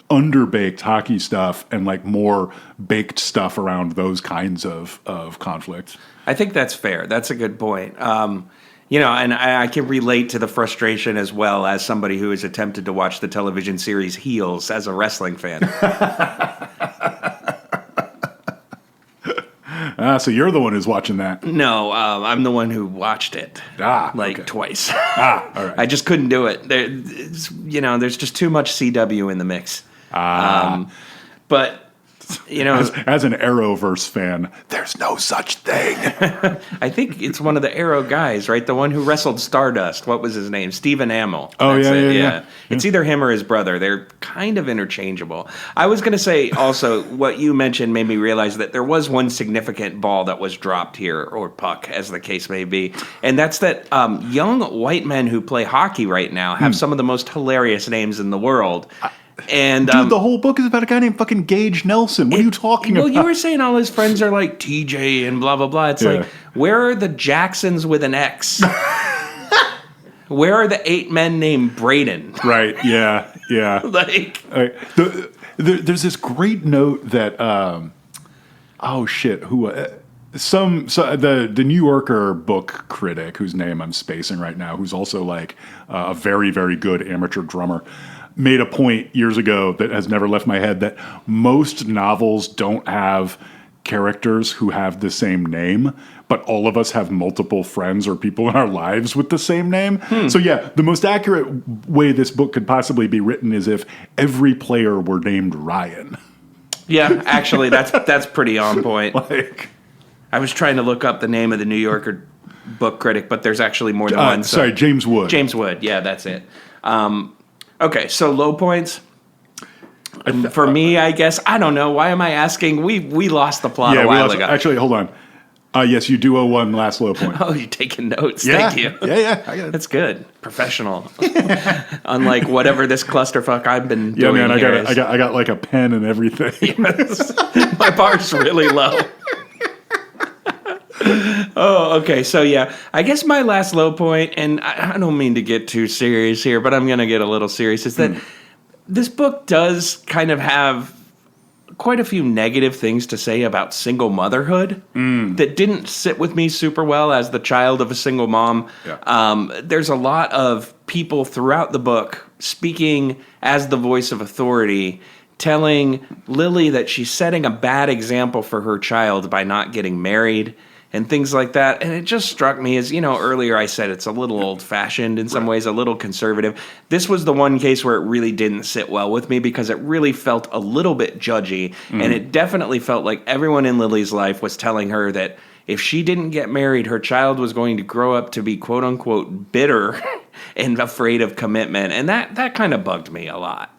underbaked hockey stuff and like more baked stuff around those kinds of conflicts. I think that's fair. That's a good point. And I can relate to the frustration as well as somebody who has attempted to watch the television series Heels as a wrestling fan. So you're the one who's watching that. No, I'm the one who watched it. Twice. All right. I just couldn't do it. There's just too much CW in the mix. But as an Arrowverse fan, there's no such thing. I think it's one of the Arrow guys, right? The one who wrestled Stardust. What was his name? Stephen Amell. Oh, yeah. It's either him or his brother. They're kind of interchangeable. I was going to say also, what you mentioned made me realize that there was one significant ball that was dropped here, or puck, as the case may be. And that's that young white men who play hockey right now have some of the most hilarious names in the world. And dude, the whole book is about a guy named fucking Gage Nelson. What are you talking about? Well, you were saying all his friends are like TJ and blah, blah, blah. It's like, where are the Jacksons with an X? Where are the 8 men named Braden? Right, yeah. Like... There's this great note that, the New Yorker book critic, whose name I'm spacing right now, who's also like a very, very good amateur drummer, made a point years ago that has never left my head, that most novels don't have characters who have the same name, but all of us have multiple friends or people in our lives with the same name. So yeah, the most accurate way this book could possibly be written is if every player were named Ryan. Yeah, actually, that's pretty on point. I was trying to look up the name of the New Yorker book critic, but there's actually more than one. Sorry, James Wood. James Wood, yeah, that's it. Okay, so low points. For me, I guess, I don't know. Why am I asking? We lost the plot a while ago. Actually, hold on. Yes, you do owe one last low point. Oh, you're taking notes. Yeah. Thank you. Yeah, I got it. That's good. Professional. Unlike whatever this clusterfuck I've been doing. Yeah, man, I got like a pen and everything. Yes. My bar's really low. Oh, okay. So, yeah, I guess my last low point, and I don't mean to get too serious here, but I'm going to get a little serious, is that this book does kind of have quite a few negative things to say about single motherhood that didn't sit with me super well as the child of a single mom. Yeah. There's a lot of people throughout the book speaking as the voice of authority, telling Lily that she's setting a bad example for her child by not getting married and things like that. And it just struck me as, earlier I said it's a little old-fashioned in some ways, a little conservative. This was the one case where it really didn't sit well with me because it really felt a little bit judgy. And it definitely felt like everyone in Lily's life was telling her that if she didn't get married, her child was going to grow up to be quote-unquote bitter and afraid of commitment. And that kind of bugged me a lot.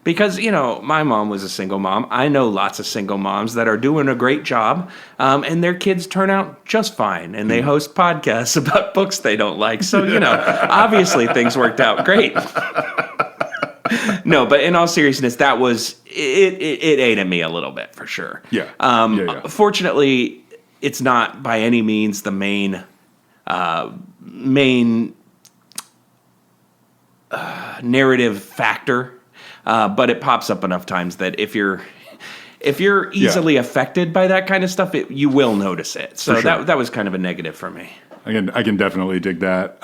Because, my mom was a single mom. I know lots of single moms that are doing a great job, and their kids turn out just fine, and they host podcasts about books they don't like. So, obviously things worked out great. No, but in all seriousness, that was, it ate at me a little bit, for sure. Yeah. Fortunately, it's not by any means the main narrative factor, but it pops up enough times that if you're easily affected by that kind of stuff, you will notice it. So sure. that was kind of a negative for me. I can definitely dig that.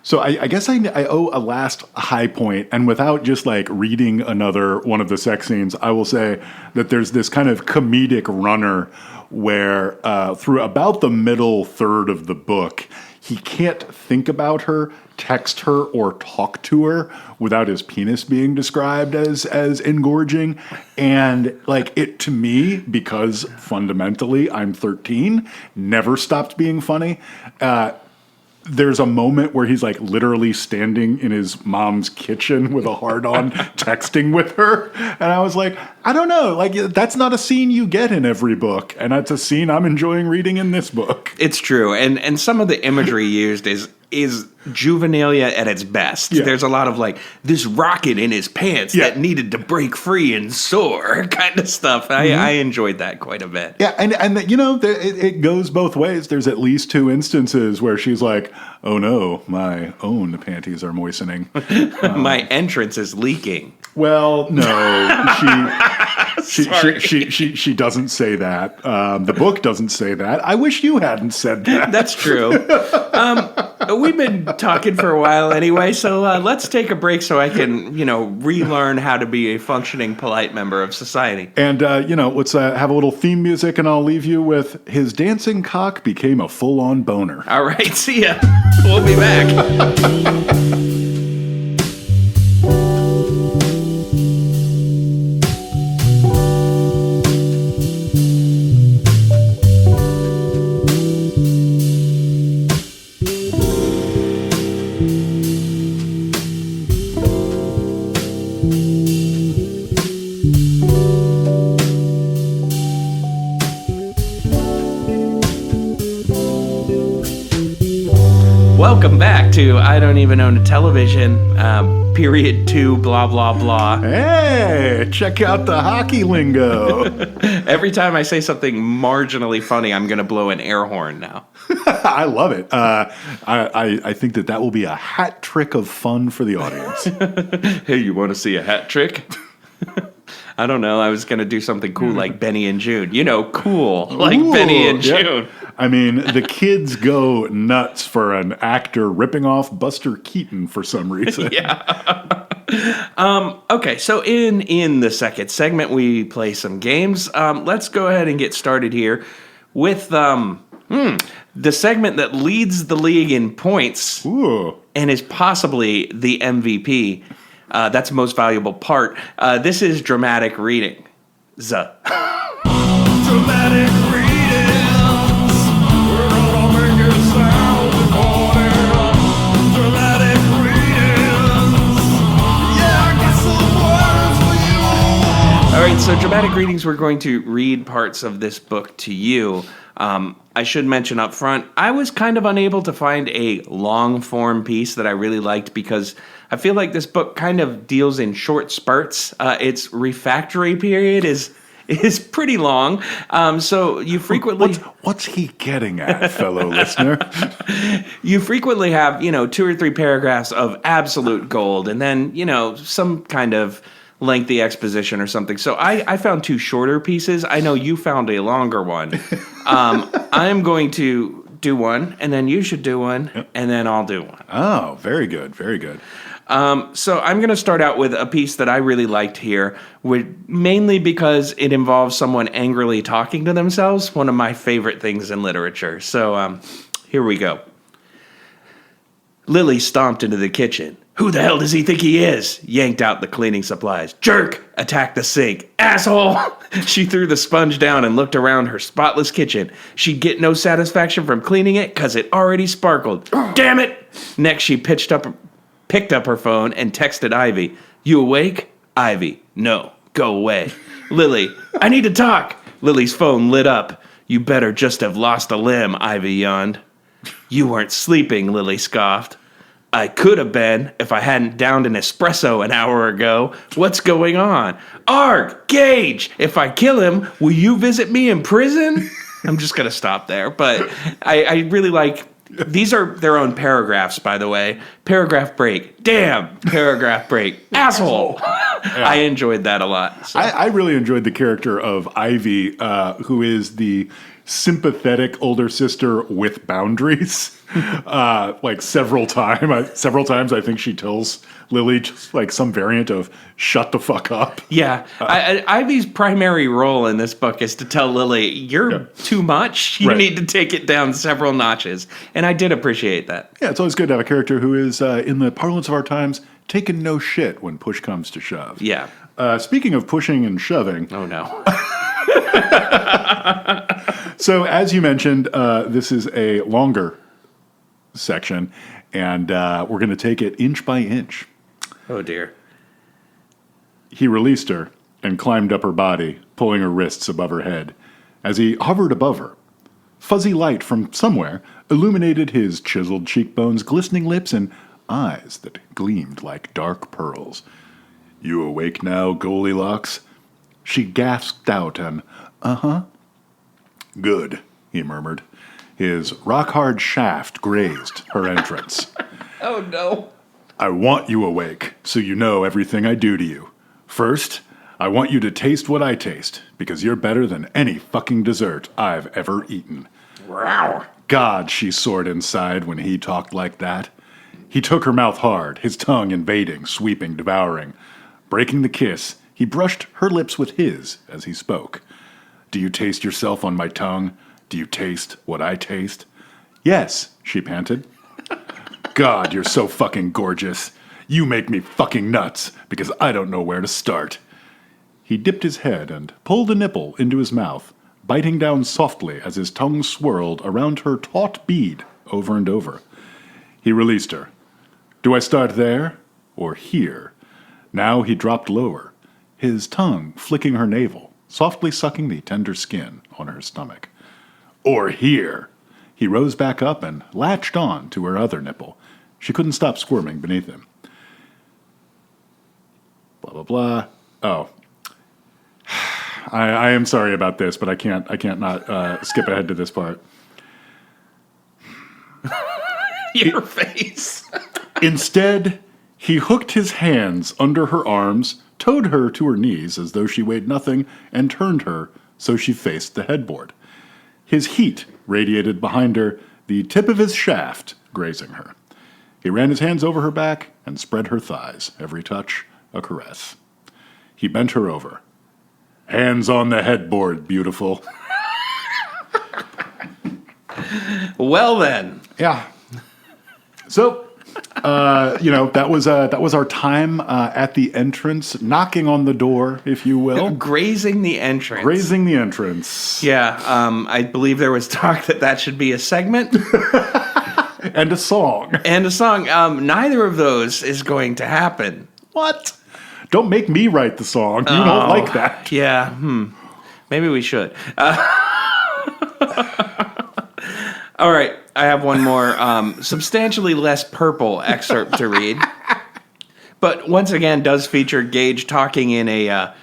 So I guess I owe a last high point, and without just like reading another one of the sex scenes, I will say that there's this kind of comedic runner where through about the middle third of the book, he can't think about her, text her, or talk to her without his penis being described as engorging. And like it to me, because fundamentally I'm 13, never stopped being funny. there's a moment where he's like literally standing in his mom's kitchen with a hard-on texting with her. And I was like, I don't know. Like, that's not a scene you get in every book. And that's a scene I'm enjoying reading in this book. It's true. And some of the imagery used is juvenilia at its best. Yeah. There's a lot of like this rocket in his pants that needed to break free and soar kind of stuff. I enjoyed that quite a bit. Yeah, and it goes both ways. There's at least 2 instances where she's like, "Oh no, my own panties are moistening. My entrance is leaking." Well, no, she doesn't say that. The book doesn't say that. I wish you hadn't said that. That's true. We've been talking for a while anyway, so let's take a break so I can, relearn how to be a functioning, polite member of society. And, let's have a little theme music, and I'll leave you with his dancing cock became a full-on boner. All right, see ya. We'll be back. Welcome back to I Don't Even Own a Television, period 2, blah, blah, blah. Hey, check out the hockey lingo. Every time I say something marginally funny, I'm going to blow an air horn now. I love it. I think that will be a hat trick of fun for the audience. Hey, you want to see a hat trick? I don't know. I was going to do something cool like Benny and June. Cool like Benny and June. I mean, the kids go nuts for an actor ripping off Buster Keaton for some reason. Yeah. Okay, so in the second segment, we play some games. Let's go ahead and get started here with the segment that leads the league in points. Ooh. And is possibly the MVP. That's the most valuable part. This is dramatic reading. Dramatic readings. We're gonna make it sound recorded. Dramatic readings. Yeah, I got some words for you. All right, so dramatic readings, we're going to read parts of this book to you. I should mention up front, I was kind of unable to find a long-form piece that I really liked because I feel like this book kind of deals in short spurts. Its refractory period is pretty long, so you frequently... What's he getting at, fellow listener? You frequently have, 2 or 3 paragraphs of absolute gold, and then, some kind of lengthy exposition or something. So I found 2 shorter pieces. I know you found a longer one. I'm going to do one, and then you should do one, and then I'll do one. Oh, very good, very good. So I'm going to start out with a piece that I really liked here, mainly because it involves someone angrily talking to themselves, one of my favorite things in literature. So here we go. Lily stomped into the kitchen. Who the hell does he think he is? Yanked out the cleaning supplies. Jerk! Attacked the sink. Asshole! She threw the sponge down and looked around her spotless kitchen. She'd get no satisfaction from cleaning it because it already sparkled. Damn it! Next, she picked up her phone and texted Ivy. You awake? Ivy. No. Go away. Lily. I need to talk. Lily's phone lit up. You better just have lost a limb, Ivy yawned. You weren't sleeping, Lily scoffed. I could have been if I hadn't downed an espresso an hour ago. What's going on? Arg, Gage, if I kill him, will you visit me in prison? I'm just going to stop there. But I really like, these are their own paragraphs, by the way. Paragraph break. Damn, paragraph break. Asshole. Yeah. I enjoyed that a lot. So. I really enjoyed the character of Ivy, who is the sympathetic older sister with boundaries. Like several times I think she tells Lily just like some variant of shut the fuck up. Yeah. Ivy's primary role in this book is to tell Lily, you're too much. You need to take it down several notches. And I did appreciate that. Yeah, it's always good to have a character who is, in the parlance of our times, taking no shit when push comes to shove. Yeah. Speaking of pushing and shoving. Oh, no. So, as you mentioned, this is a longer section, and we're going to take it inch by inch. Oh, dear. He released her and climbed up her body, pulling her wrists above her head. As he hovered above her, fuzzy light from somewhere illuminated his chiseled cheekbones, glistening lips, and eyes that gleamed like dark pearls. "You awake now, Goldilocks?" She gasped out an, "Uh-huh." "Good," he murmured. His rock-hard shaft grazed her entrance. Oh, no. "I want you awake, so you know everything I do to you. First, I want you to taste what I taste, because you're better than any fucking dessert I've ever eaten." Wow. God, she soared inside when he talked like that. He took her mouth hard, his tongue invading, sweeping, devouring. Breaking the kiss, he brushed her lips with his as he spoke. "Do you taste yourself on my tongue? Do you taste what I taste?" "Yes," she panted. "God, you're so fucking gorgeous. You make me fucking nuts, because I don't know where to start." He dipped his head and pulled a nipple into his mouth, biting down softly as his tongue swirled around her taut bead over and over. He released her. "Do I start there or here?" Now he dropped lower, his tongue flicking her navel, softly sucking the tender skin on her stomach. "Or here?" He rose back up and latched on to her other nipple. She couldn't stop squirming beneath him. Blah, blah, blah. Oh. I am sorry about this, but I can't not skip ahead to this part. Your face. Instead, he hooked his hands under her arms, towed her to her knees as though she weighed nothing, and turned her so she faced the headboard. His heat radiated behind her, the tip of his shaft grazing her. He ran his hands over her back and spread her thighs, every touch a caress. He bent her over. "Hands on the headboard, beautiful." Well, then. Yeah. So, that was our time at the entrance, knocking on the door, if you will. Grazing the entrance. Grazing the entrance. Yeah, I believe there was talk that should be a segment. And a song. And a song. Neither of those is going to happen. What? Don't make me write the song. You don't like that. Yeah, maybe we should. All right, I have one more substantially less purple excerpt to read. But once again, does feature Gage talking in a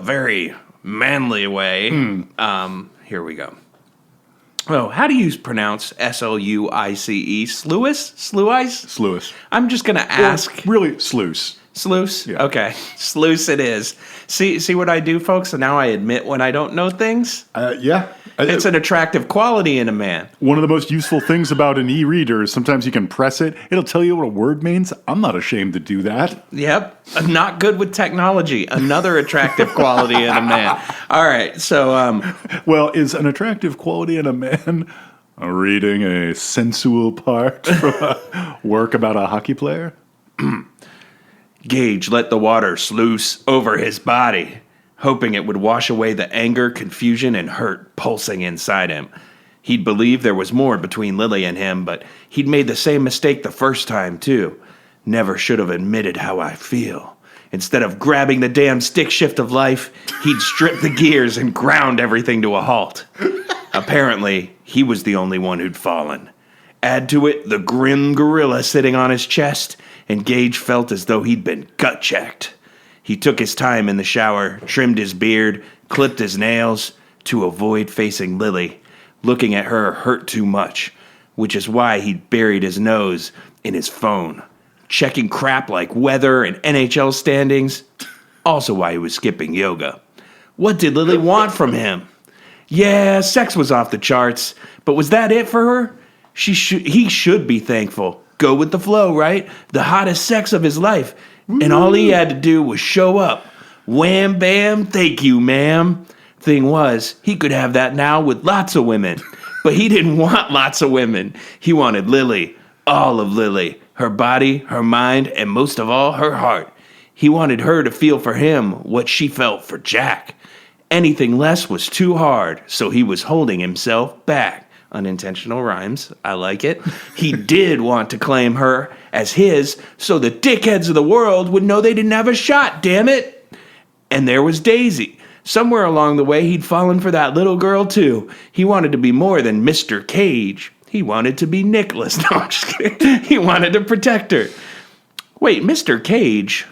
very manly way. Here we go. Oh, how do you pronounce Sluice? Sluice? Sluice. I'm just going to ask. Or really, sluice. Sluice? Yeah. Okay. Sluice it is. See what I do, folks? So now I admit when I don't know things. Yeah. It's an attractive quality in a man. One of the most useful things about an e-reader is sometimes you can press it. It'll tell you what a word means. I'm not ashamed to do that. Yep. Not good with technology. Another attractive quality in a man. All right. So, Well, is an attractive quality in a man reading a sensual part from a work about a hockey player? Gage let the water sluice over his body, hoping it would wash away the anger, confusion, and hurt pulsing inside him. He'd believed there was more between Lily and him, but he'd made the same mistake the first time, too. Never should have admitted how I feel. Instead of grabbing the damn stick shift of life, he'd stripped the gears and ground everything to a halt. Apparently, he was the only one who'd fallen. Add to it the grim gorilla sitting on his chest, and Gage felt as though he'd been gut-checked. He took his time in the shower, trimmed his beard, clipped his nails, to avoid facing Lily. Looking at her hurt too much, which is why he'd buried his nose in his phone, checking crap like weather and NHL standings. Also why he was skipping yoga. What did Lily want from him? Yeah, sex was off the charts, but was that it for her? He should be thankful. Go with the flow, right? The hottest sex of his life. And all he had to do was show up. Wham, bam, thank you, ma'am. Thing was, he could have that now with lots of women. But he didn't want lots of women. He wanted Lily. All of Lily. Her body, her mind, and most of all, her heart. He wanted her to feel for him what she felt for Jack. Anything less was too hard, so he was holding himself back. Unintentional rhymes. I like it. He did want to claim her as his, so the dickheads of the world would know they didn't have a shot, damn it. And there was Daisy. Somewhere along the way, he'd fallen for that little girl, too. He wanted to be more than Mr. Cage. He wanted to be Nicholas. No, I'm just kidding. He wanted to protect her. Wait, Mr. Cage?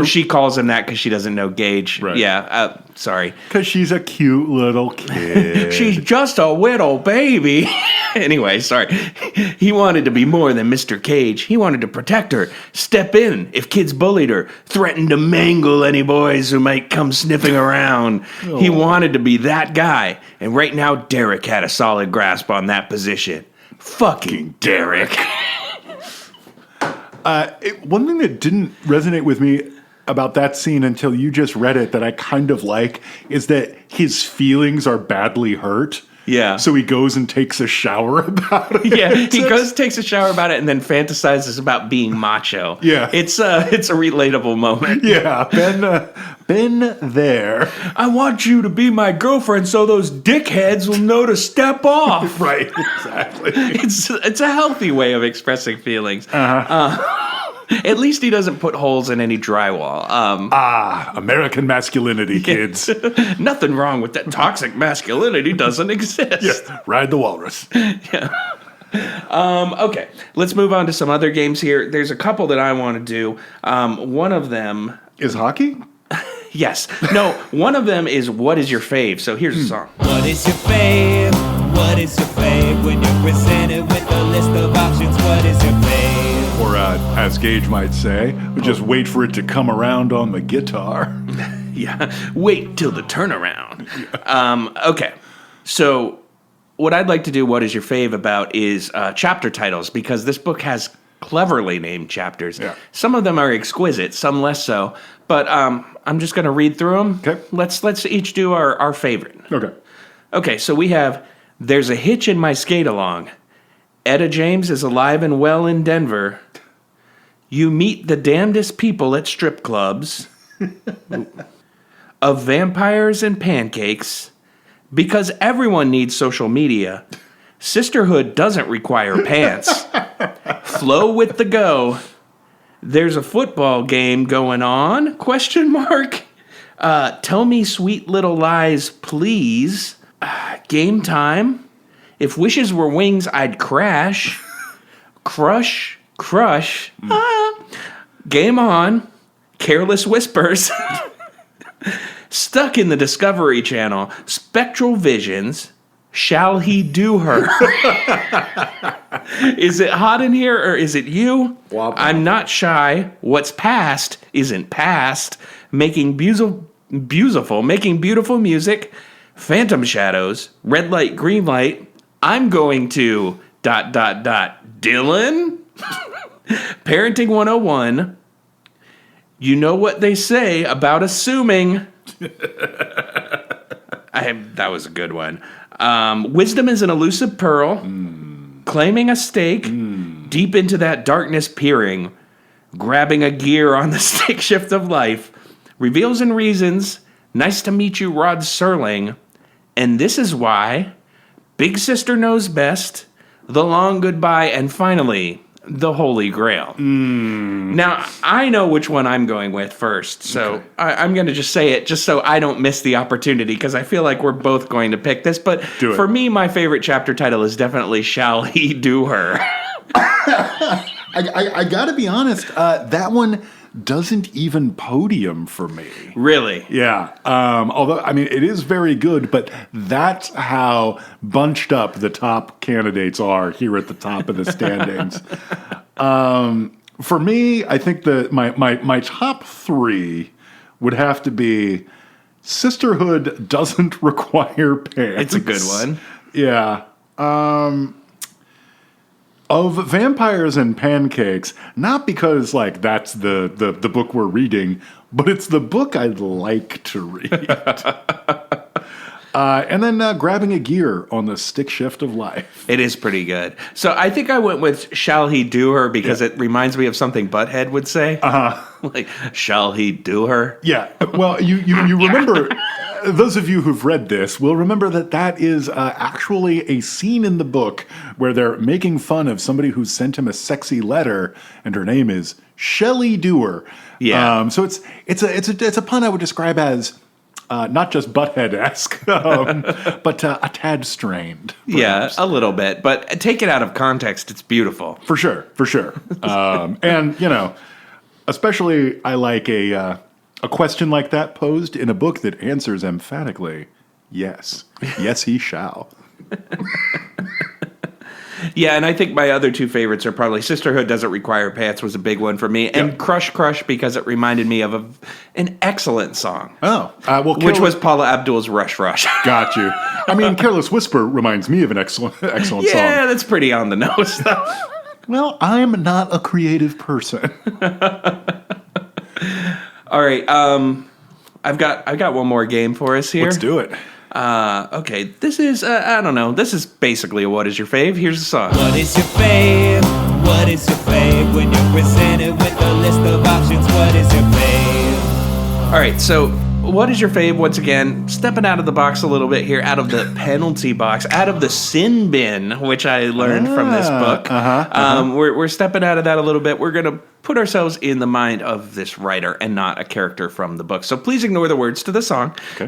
She calls him that because she doesn't know Gage. Right. Yeah, sorry. Because she's a cute little kid. She's just a little baby. Anyway, sorry. He wanted to be more than Mr. Cage. He wanted to protect her, step in if kids bullied her, threaten to mangle any boys who might come sniffing around. Oh. He wanted to be that guy. And right now, Derek had a solid grasp on that position. Fucking Derek. One thing that didn't resonate with me about that scene until you just read it that I kind of like is that his feelings are badly hurt. Yeah. So he goes and takes a shower about it. Yeah, he goes, takes a shower about it, and then fantasizes about being macho. Yeah. It's a relatable moment. Yeah, been there. I want you to be my girlfriend so those dickheads will know to step off. Right, exactly. It's a healthy way of expressing feelings. At least he doesn't put holes in any drywall. American masculinity, kids. Nothing wrong with that. Toxic masculinity doesn't exist. Yeah, ride the walrus. Yeah. Okay, let's move on to some other games here. There's a couple that I want to do. One of them... Is hockey? Yes. No, one of them is What is Your Fave? So here's a song. What is your fave? What is your fave? When you're presented with a list of options, what is your fave? Or, as Gage might say, just wait for it to come around on the guitar. Yeah, wait till the turnaround. Okay, so what I'd like to do, What is Your Fave, about is chapter titles, because this book has cleverly named chapters. Yeah. Some of them are exquisite, some less so, but I'm just going to read through them. Okay. Let's each do our favorite. Okay. Okay, so we have There's a Hitch in My Skate-Along. Etta James is alive and well in Denver. You meet the damnedest people at strip clubs. Of vampires and pancakes. Because everyone needs social media. Sisterhood doesn't require pants. Flow with the go. There's a football game going on? Question mark. Tell me sweet little lies, please. Game time. If wishes were wings, I'd crash. Crush. Game on. Careless whispers. Stuck in the Discovery Channel. Spectral visions. Shall he do her? Is it hot in here or is it you? Wop. I'm not shy. What's past isn't past. Making beautiful music. Phantom shadows. Red light, green light. I'm going to ... Dylan? Parenting 101. You know what they say about assuming. That was a good one. Wisdom is an elusive pearl. Claiming a stake. Deep into that darkness peering. Grabbing a gear on the stick shift of life. Reveals and reasons. Nice to meet you, Rod Serling. And this is why. Big Sister Knows Best. The Long Goodbye. And finally, The Holy Grail. Now, I know which one I'm going with first, so okay. I'm going to just say it just so I don't miss the opportunity, because I feel like we're both going to pick this. But for me, my favorite chapter title is definitely Shall He Do Her? I got to be honest, that one doesn't even podium for me. Really? Yeah. Although, I mean, it is very good, but that's how bunched up the top candidates are here at the top of the standings. For me, I think my top three would have to be Sisterhood Doesn't Require Pants. It's a good one. Yeah. Of Vampires and Pancakes, not because like that's the book we're reading, but it's the book I'd like to read. And then Grabbing a Gear on the Stick Shift of Life. It is pretty good. So I think I went with Shall He Do Her because it reminds me of something Butthead would say. Like, shall he do her? Yeah. Well, you remember those of you who've read this will remember that is actually a scene in the book where they're making fun of somebody who sent him a sexy letter, and her name is Shelley Dewar. Yeah. So it's a pun I would describe as not just butthead-esque, but a tad strained. Yeah, a little bit. But take it out of context, it's beautiful. For sure. And, especially I like a question like that posed in a book that answers emphatically, yes. Yes, he shall. Yeah, and I think my other two favorites are probably Sisterhood Doesn't Require Pants was a big one for me, and Crush Crush because it reminded me of an excellent song. Oh. Which was Paula Abdul's Rush Rush. Got you. I mean, Careless Whisper reminds me of an excellent song. Yeah, that's pretty on the nose, though. Well, I'm not a creative person. All right, I've got one more game for us here. Let's do it. Okay, this is, I don't know, this is basically a What Is Your Fave? Here's the song. What is your fave? What is your fave? When you're presented with a list of options, what is your fave? All right, so what is your fave? Once again, stepping out of the box a little bit here, out of the penalty box, out of the sin bin, which I learned from this book. We're stepping out of that a little bit. We're going to put ourselves in the mind of this writer and not a character from the book. So please ignore the words to the song. Okay.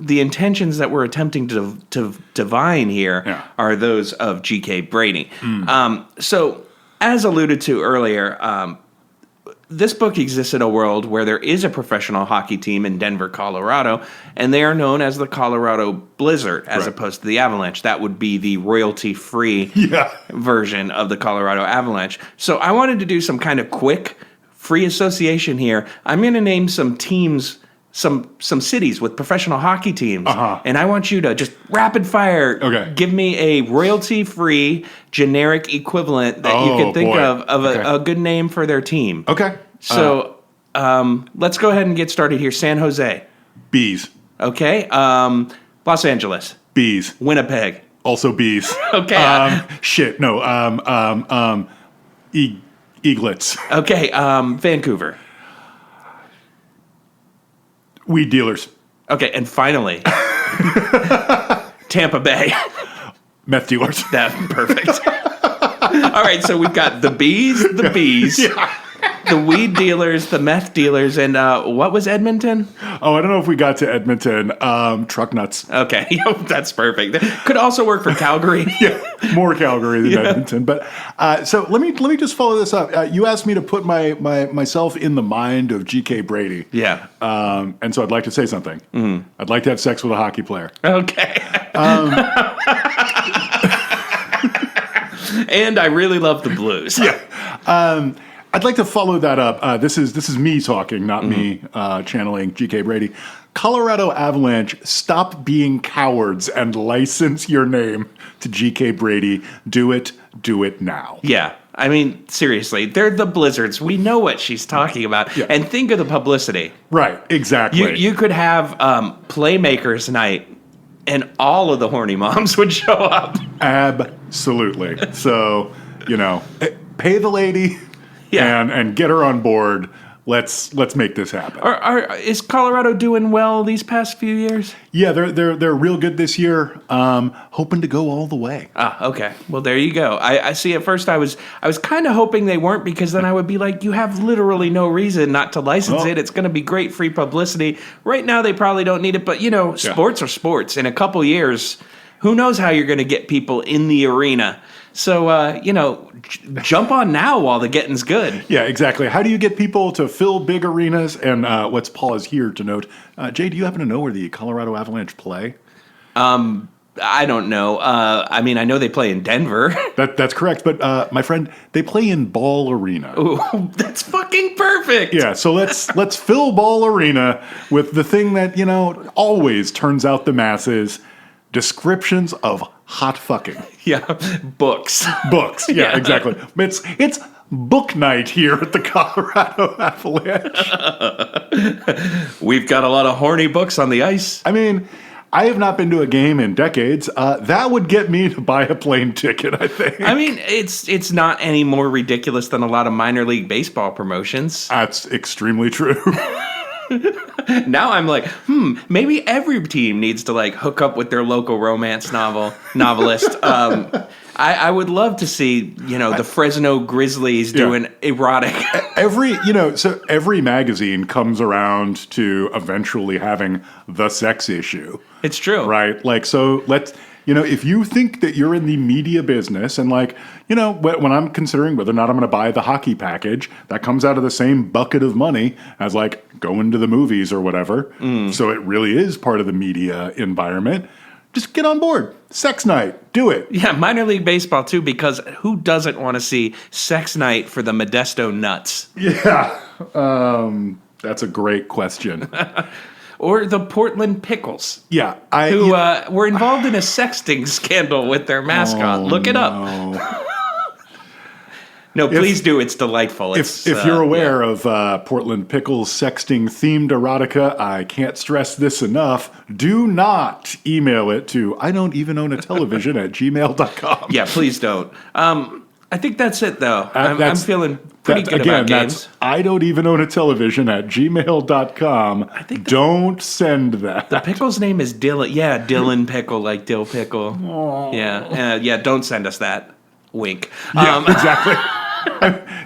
The intentions that we're attempting to divine here are those of G.K. Brady. So as alluded to earlier, this book exists in a world where there is a professional hockey team in Denver, Colorado, and they are known as the Colorado Blizzard as opposed to the Avalanche. That would be the royalty-free version of the Colorado Avalanche. So I wanted to do some kind of quick free association here. I'm going to name some teams, some cities with professional hockey teams, and I want you to just rapid fire give me a royalty-free generic equivalent that you can think of a good name for their team. Okay. So let's go ahead and get started here. San Jose. Bees. Okay. Los Angeles. Bees. Winnipeg. Also bees. Okay. Eaglets. Okay. Vancouver. Weed dealers. Okay, and finally, Tampa Bay. Meth dealers. That's perfect. All right, so we've got the bees, the weed dealers, the meth dealers, and what was Edmonton? Oh, I don't know if we got to Edmonton. Truck nuts. Okay, that's perfect. Could also work for Calgary. More Calgary than Edmonton. But so let me just follow this up. You asked me to put myself in the mind of G.K. Brady. Yeah. And so I'd like to say something. Mm-hmm. I'd like to have sex with a hockey player. Okay. And I really love the blues. I'd like to follow that up. This is me talking, not me channeling G.K. Brady. Colorado Avalanche, stop being cowards and license your name to G.K. Brady. Do it now. Yeah. I mean, seriously, they're the Blizzards. We know what she's talking about. Yeah. And think of the publicity. Right, exactly. You could have Playmakers Night, and all of the horny moms would show up. Absolutely. So, pay the lady and get her on board. Let's make this happen. Is Colorado doing well these past few years? Yeah, they're real good this year. Hoping to go all the way. Ah, okay. Well, there you go. I see. At first, I was kind of hoping they weren't, because then I would be like, you have literally no reason not to license it. It's going to be great free publicity. Right now, they probably don't need it, but sports are sports. In a couple years, who knows how you're going to get people in the arena? So, jump on now while the getting's good. Yeah, exactly. How do you get people to fill big arenas? And let's pause here to note, Jay, do you happen to know where the Colorado Avalanche play? I don't know. I mean, I know they play in Denver. That's correct. But, my friend, they play in Ball Arena. Ooh, that's fucking perfect. Yeah, so let's fill Ball Arena with the thing that, always turns out the masses, descriptions of hot fucking. Yeah, books. Yeah, exactly. It's book night here at the Colorado Avalanche. We've got a lot of horny books on the ice. I mean, I have not been to a game in decades. That would get me to buy a plane ticket, I think. I mean, it's not any more ridiculous than a lot of minor league baseball promotions. That's extremely true. Now I'm like, maybe every team needs to like hook up with their local romance novelist. I would love to see, the Fresno Grizzlies doing erotic. Every magazine comes around to eventually having the sex issue. It's true. Right? Like, so let's, if you think that you're in the media business and like, when I'm considering whether or not I'm going to buy the hockey package, that comes out of the same bucket of money as like going to the movies or whatever. So it really is part of the media environment. Just get on board. Sex night. Do it. Yeah, minor league baseball too, because who doesn't want to see sex night for the Modesto Nuts? Yeah. That's a great question. Or the Portland Pickles. Yeah. Who were involved in a sexting scandal with their mascot. Look it up. No, please do. It's delightful. If you're aware of Portland Pickles sexting themed erotica, I can't stress this enough. Do not email it to I don't even own a television at gmail.com. Yeah, please don't. I think that's it, though. I'm feeling pretty good about games. That's I don't even own a television at gmail.com. Don't send that. The pickle's name is Dylan. Yeah, Dylan Pickle, like dill pickle. Aww. Yeah, don't send us that. Wink. Yeah, exactly.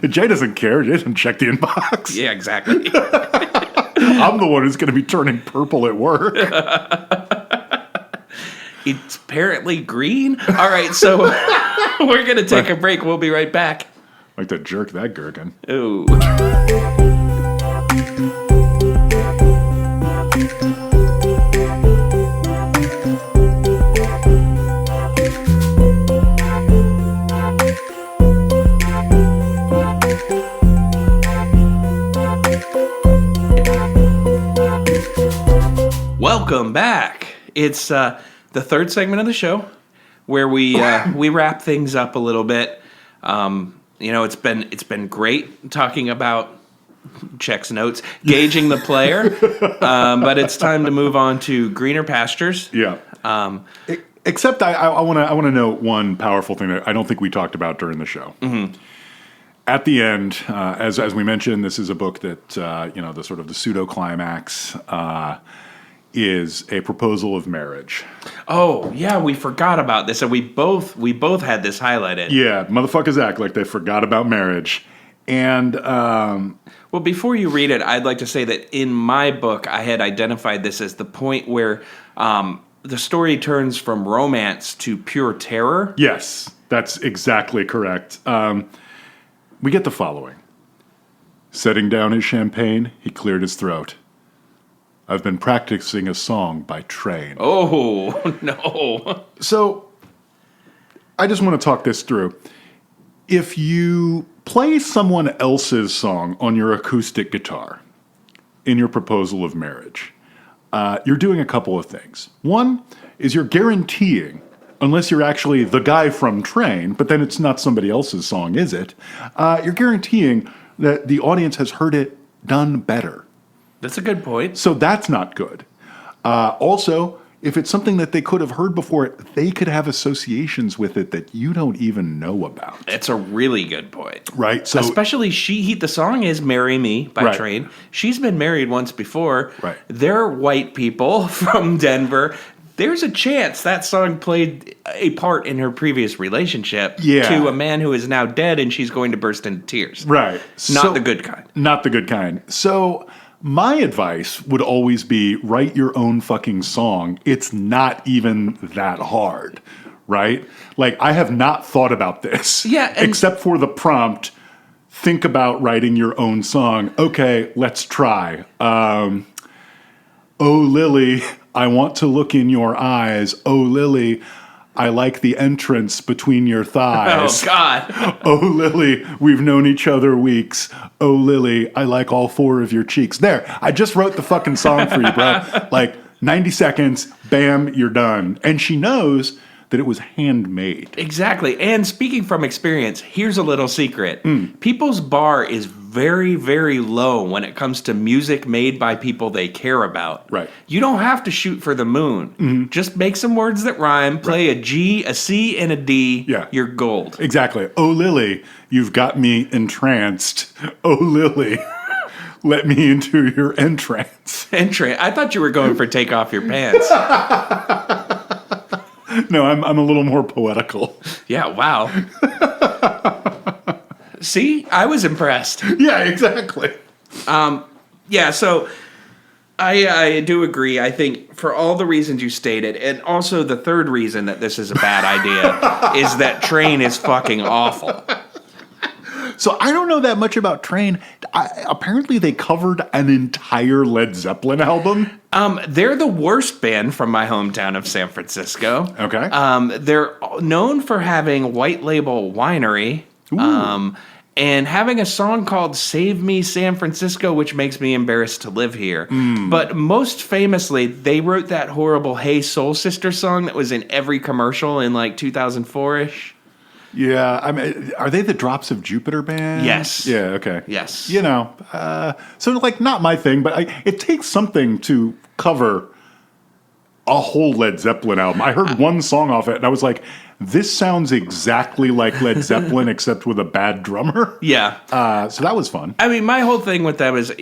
Jay doesn't care. Jay doesn't check the inbox. Yeah, exactly. I'm the one who's going to be turning purple at work. It's apparently green. All right, so we're going to take a break. We'll be right back. Like to jerk that gherkin. Ooh. Welcome back. It's the third segment of the show where we wrap things up a little bit. It's been great talking about checks notes, gauging the player, but it's time to move on to greener pastures. Yeah. Except I want to note one powerful thing that I don't think we talked about during the show. Mm-hmm. At the end, as we mentioned, this is a book that the sort of the pseudo climax is a proposal of marriage. Oh yeah, we forgot about this, and we both had this highlighted. Yeah, motherfuckers act like they forgot about marriage, and well, before you read it, I'd like to say that in my book, I had identified this as the point where the story turns from romance to pure terror. Yes, that's exactly correct. We get the following. Setting down his champagne, he cleared his throat. I've been practicing a song by train. Oh, no. So, I just want to talk this through. If you play someone else's song on your acoustic guitar in your proposal of marriage, you're doing a couple of things. One is you're guaranteeing, unless you're actually the guy from Train, but then it's not somebody else's song, is it? You're guaranteeing that the audience has heard it done better. That's a good point. So that's not good. Also, if it's something that they could have heard before, they could have associations with it that you don't even know about. It's a really good point. Right? So, especially the song is Marry Me by Right. Train. She's been married once before. Right. They're white people from Denver. There's a chance that song played a part in her previous relationship to a man who is now dead, and she's going to burst into tears. Right. Not the good kind. Not the good kind. So my advice would always be write your own fucking song. It's not even that hard, right? Like, I have not thought about this. Yeah. Except for the prompt, think about writing your own song. Okay, let's try. Oh, Lily, I want to look in your eyes. Oh, Lily, I like the entrance between your thighs. Oh, God. Oh, Lily, we've known each other weeks. Oh, Lily, I like all four of your cheeks. There, I just wrote the fucking song for you, bro. Like, 90 seconds, bam, you're done. And she knows that it was handmade. Exactly. And speaking from experience, here's a little secret. People's bar is very, very low when it comes to music made by people they care about. Right. You don't have to shoot for the moon. Mm-hmm. Just make some words that rhyme, play a G, a C, and a D. Yeah. You're gold. Exactly. Oh, Lily, you've got me entranced. Oh, Lily. let me into your entrance. Entrance. I thought you were going for take off your pants. No, I'm a little more poetical. Yeah, wow. See? I was impressed. Yeah, exactly. Yeah, so I do agree. I think for all the reasons you stated, and also the third reason that this is a bad idea is that Train is fucking awful. So I don't know that much about Train. Apparently they covered an entire Led Zeppelin album. They're the worst band from my hometown of San Francisco. Okay. They're known for having White Label Winery. And having a song called Save Me San Francisco, which makes me embarrassed to live here. But most famously, they wrote that horrible Hey Soul Sister song that was in every commercial in like 2004-ish. Yeah, I mean, are they the Drops of Jupiter band? Yes. Yeah, okay. Yes. You know, so like not my thing, but it takes something to cover a whole Led Zeppelin album. I heard one song off it, and I was like, this sounds exactly like Led Zeppelin, except with a bad drummer. Yeah. So that was fun. I mean, my whole thing with them is,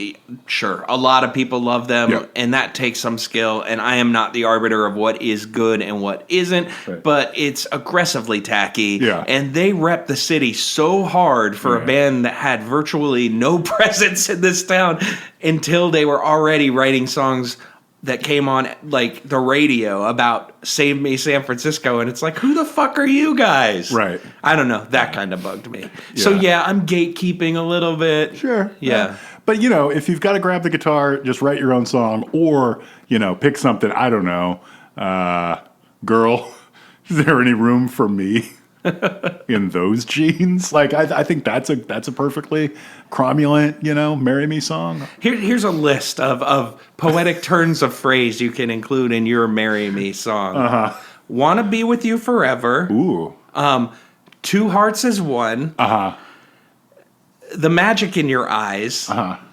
sure, a lot of people love them, Yep. and that takes some skill, and I am not the arbiter of what is good and what isn't, Right. but it's aggressively tacky, Yeah. and they rep the city so hard for a Yeah. band that had virtually no presence in this town until they were already writing songs that came on like the radio about Save Me San Francisco, and it's like, who the fuck are you guys? Right. I don't know. That kind of bugged me. So Yeah. yeah, I'm gatekeeping a little bit. Sure. Yeah. But, you know, if you've got to grab the guitar, just write your own song or, you know, pick something, I don't know. Girl, is there any room for me in those jeans? Like, I think that's a perfectly cromulent, you know, marry me song. Here's a list of poetic turns of phrase you can include in your marry me song. Wanna be with you forever. Ooh. Two hearts as one. The magic in your eyes.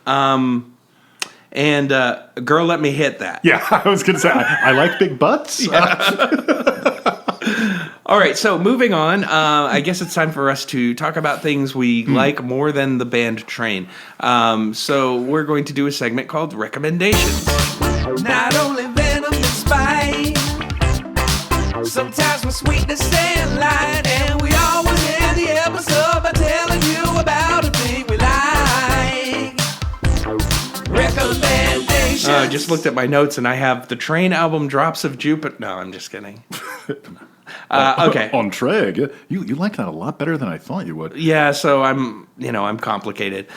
And girl, let me hit that. Yeah, I was going to say, I like big butts. All right, so moving on, I guess it's time for us to talk about things we like more than the band Train. So we're going to do a segment called Recommendations. Not only venom and spite, sometimes with sweetness and light, and we always end the episode by telling you about a thing we like. Recommendations. I just looked at my notes, and I have the Train album Drops of Jupiter. No, I'm just kidding. Okay. Entree. You like that a lot better than I thought you would. Yeah, so I'm complicated.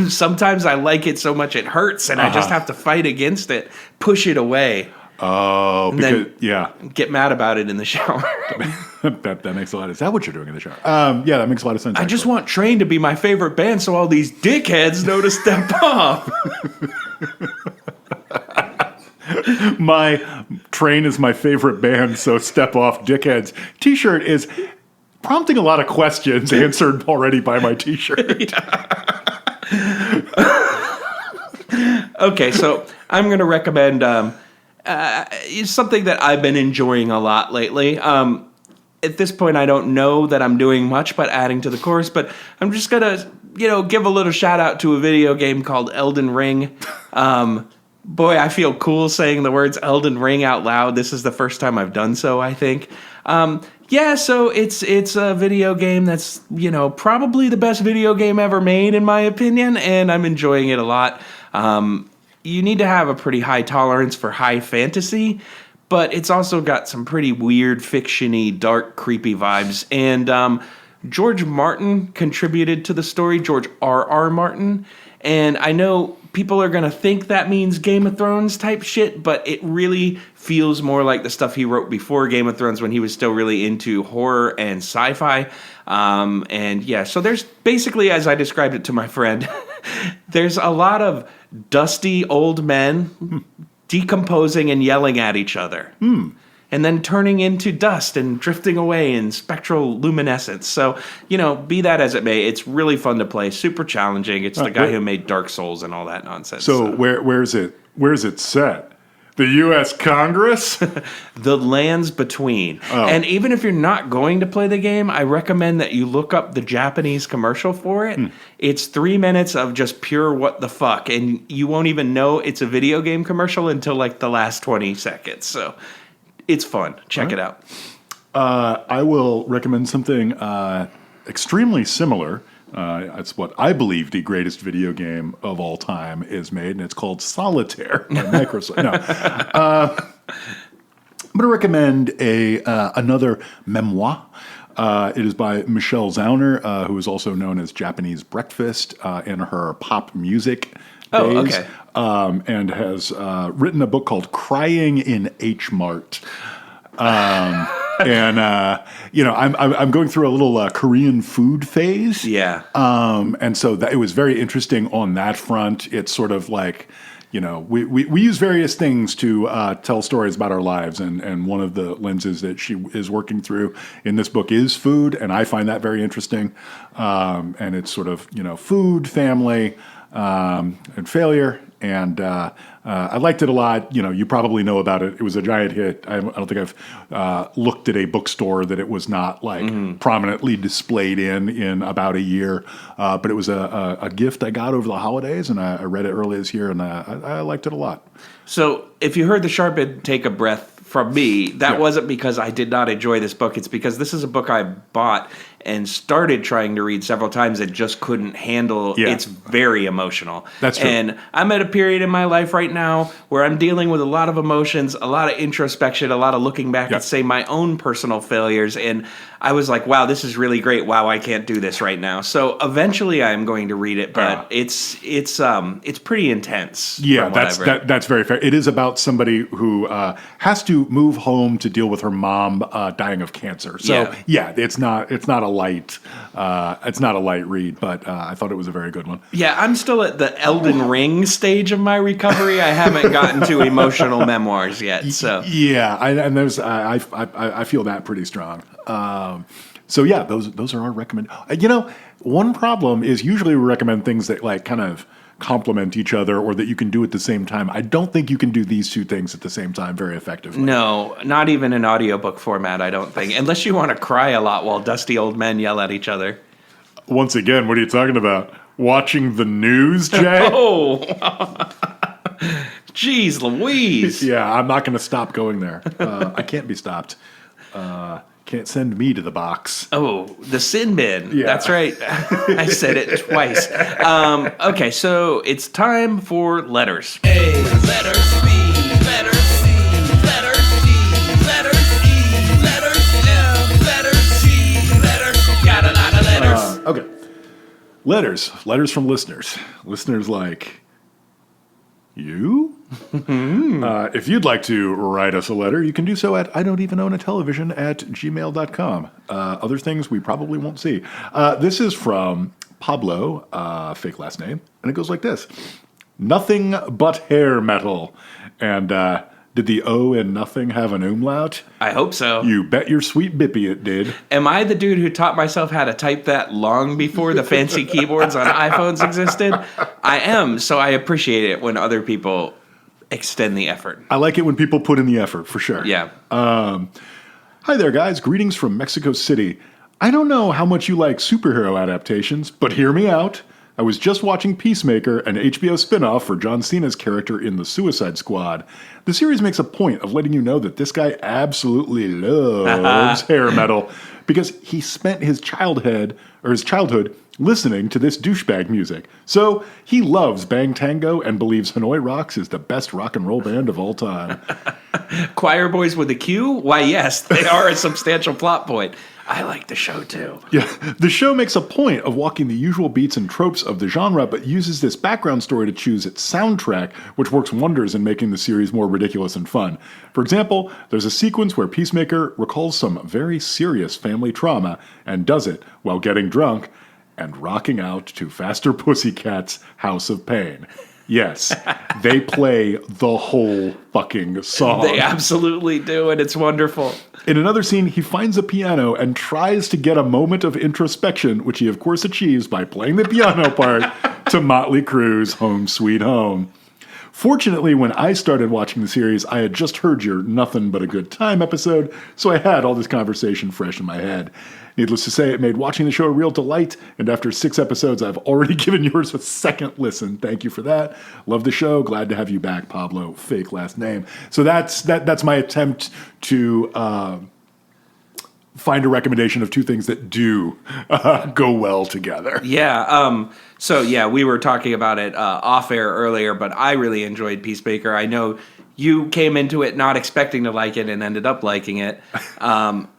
Sometimes I like it so much it hurts, and I just have to fight against it, push it away, Oh, because, then- yeah. get mad about it in the shower. that makes a lot of sense. Is that what you're doing in the shower? Yeah, that makes a lot of sense. I just actually. want Train to be my favorite band so all these dickheads know to step up. My Train is my favorite band, so step off, dickheads. T-shirt is prompting a lot of questions answered already by my T-shirt. Okay, so I'm going to recommend something that I've been enjoying a lot lately. At this point, I don't know that I'm doing much but adding to the course, but I'm just going to, give a little shout out to a video game called Elden Ring. Boy, I feel cool saying the words Elden Ring out loud. This is the first time I've done so, I think. Yeah, so it's a video game that's, probably the best video game ever made, in my opinion, and I'm enjoying it a lot. You need to have a pretty high tolerance for high fantasy, but it's also got some pretty weird, fiction-y, dark, creepy vibes. And George Martin contributed to the story, George R.R. Martin, and I know people are going to think that means Game of Thrones type shit, but it really feels more like the stuff he wrote before Game of Thrones when he was still really into horror and sci-fi. And yeah, so there's basically, as I described it to my friend, there's a lot of dusty old men decomposing and yelling at each other. And then turning into dust and drifting away in spectral luminescence. So, be that as it may, it's really fun to play, super challenging. It's the guy who made Dark Souls and all that nonsense. So where's it set? The U.S. Congress? The Lands Between. Oh. And even if you're not going to play the game, I recommend that you look up the Japanese commercial for it. It's 3 minutes of just pure what the fuck, and you won't even know it's a video game commercial until like the last 20 seconds. So it's fun. Check it out. I will recommend something extremely similar. It's what I believe the greatest video game of all time is made, and it's called Solitaire by Microsoft. No. I'm going to recommend another memoir. It is by Michelle Zauner, who is also known as Japanese Breakfast in her pop music days, okay. And has written a book called Crying in H Mart. And I'm going through a little Korean food phase. Yeah. And so it was very interesting on that front. It's sort of like, we use various things to tell stories about our lives, and one of the lenses that she is working through in this book is food, and I find that very interesting. And it's sort of food, family, and failure. And I liked it a lot. You probably know about it. It was a giant hit. I don't think I've looked at a bookstore that it was not prominently displayed in about a year. But it was a gift I got over the holidays, and I read it early this year, and I liked it a lot. So if you heard the sharp end take a breath from me, that wasn't because I did not enjoy this book. It's because this is a book I bought and started trying to read several times and just couldn't handle. Yeah. It's very emotional. That's true. And I'm at a period in my life right now where I'm dealing with a lot of emotions, a lot of introspection, a lot of looking back at, say, my own personal failures. And I was like, wow, this is really great. Wow, I can't do this right now. So eventually I'm going to read it, but it's pretty intense. Yeah, that's very fair. It is about somebody who has to move home to deal with her mom dying of cancer. So it's not a light read, but I thought it was a very good one. Yeah, I'm still at the Elden Ring stage of my recovery. I haven't gotten to emotional memoirs yet. So I feel that pretty strong. So yeah, those are our one problem is usually we recommend things that like kind of complement each other or that you can do at the same time. I don't think you can do these two things at the same time very effectively. No, not even in audiobook format, I don't think. Unless you want to cry a lot while dusty old men yell at each other. Once again, what are you talking about? Watching the news, Jay? Oh, jeez Louise. Yeah, I'm not going to stop going there. I can't be stopped. Can't send me to the box. Oh, the sin bin. Yeah. That's right. I said it twice. Okay, so it's time for letters. A, letter B, letter C, letter D, letter E, letter M, letter G, letter. Got a lot of letters. Okay. Letters from listeners. Listeners like you? If you'd like to write us a letter, you can do so at I don't even own a television at gmail.com. Other things we probably won't see. This is from Pablo, fake last name, and it goes like this. Nothing but hair metal. And did the O in nothing have an umlaut? I hope so. You bet your sweet bippy it did. Am I the dude who taught myself how to type that long before the fancy keyboards on iPhones existed? I am, so I appreciate it when other people extend the effort. I like it when people put in the effort, for sure. Yeah. Hi there, guys. Greetings from Mexico City. I don't know how much you like superhero adaptations, but hear me out. I was just watching Peacemaker, an HBO spinoff for John Cena's character in The Suicide Squad. The series makes a point of letting you know that this guy absolutely loves hair metal because he spent his childhood listening to this douchebag music. So he loves Bang Tango and believes Hanoi Rocks is the best rock and roll band of all time. Choir boys with a Q? Why, yes, they are a substantial plot point. I like the show, too. Yeah, the show makes a point of walking the usual beats and tropes of the genre, but uses this background story to choose its soundtrack, which works wonders in making the series more ridiculous and fun. For example, there's a sequence where Peacemaker recalls some very serious family trauma and does it while getting drunk and rocking out to Faster Pussycat's House of Pain. Yes, they play the whole fucking song. They absolutely do, and it's wonderful. In another scene, he finds a piano and tries to get a moment of introspection, which he of course achieves by playing the piano part to Motley Crue's Home Sweet Home. Fortunately, when I started watching the series, I had just heard your Nothing But a Good Time episode, so I had all this conversation fresh in my head. Needless to say, it made watching the show a real delight, and after 6 episodes, I've already given yours a second listen. Thank you for that. Love the show. Glad to have you back, Pablo. Fake last name. So that's my attempt to find a recommendation of 2 things that do go well together. Yeah. So, yeah, we were talking about it off air earlier, but I really enjoyed Peacemaker. I know you came into it not expecting to like it and ended up liking it.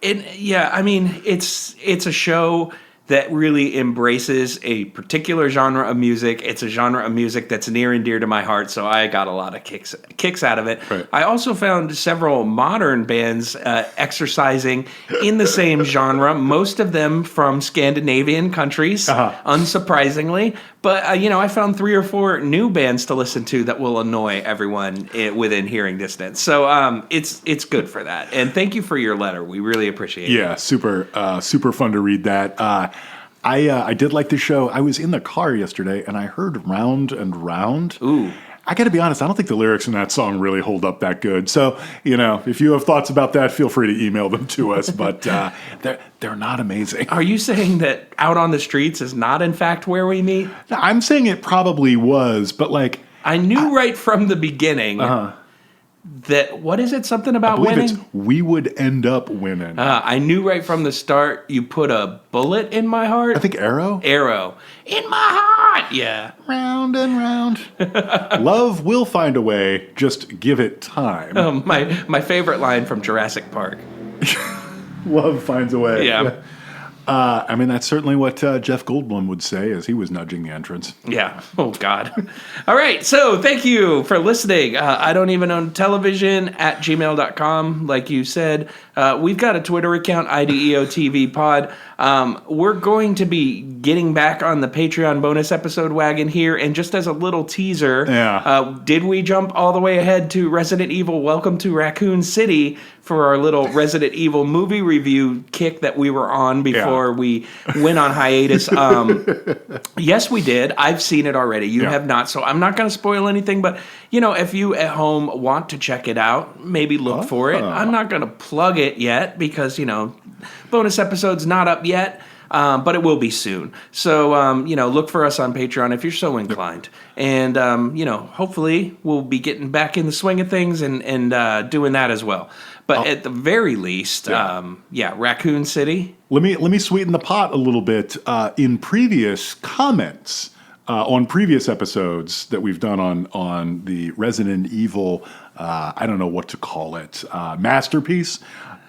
It's a show that really embraces a particular genre of music. It's a genre of music that's near and dear to my heart, so I got a lot of kicks out of it. Right. I also found several modern bands exercising in the same genre, most of them from Scandinavian countries, unsurprisingly. But, I found 3 or 4 new bands to listen to that will annoy everyone within hearing distance. So it's good for that. And thank you for your letter. We really appreciate it. Yeah, super fun to read that. I did like the show. I was in the car yesterday, and I heard Round and Round. Ooh. I got to be honest, I don't think the lyrics in that song really hold up that good. So, if you have thoughts about that, feel free to email them to us. But they're not amazing. Are you saying that Out on the Streets is not, in fact, where we meet? I'm saying it probably was, but I knew right from the beginning that, what is it, something about winning? It's we would end up winning. I knew right from the start you put a bullet in my heart. I think Arrow? Arrow. In my heart! Yeah. Round and round. Love will find a way, just give it time. My favorite line from Jurassic Park. Love finds a way. Yeah. That's certainly what Jeff Goldblum would say as he was nudging the entrance. Yeah. Oh, God. All right. So thank you for listening. I don't even own television at gmail.com, like you said. We've got a Twitter account, IDEOTV Pod. We're going to be getting back on the Patreon bonus episode wagon here. And just as a little teaser, did we jump all the way ahead to Resident Evil Welcome to Raccoon City for our little Resident Evil movie review kick that we were on before we went on hiatus? Yes, we did. I've seen it already. You have not. So I'm not going to spoil anything. But, if you at home want to check it out, maybe look for it. I'm not going to plug it yet because, bonus episode's not up yet. But it will be soon. So, look for us on Patreon if you're so inclined. And, hopefully we'll be getting back in the swing of things and doing that as well. But at the very least, Raccoon City. Let me sweeten the pot a little bit. In previous comments on previous episodes that we've done on the Resident Evil, I don't know what to call it, masterpiece.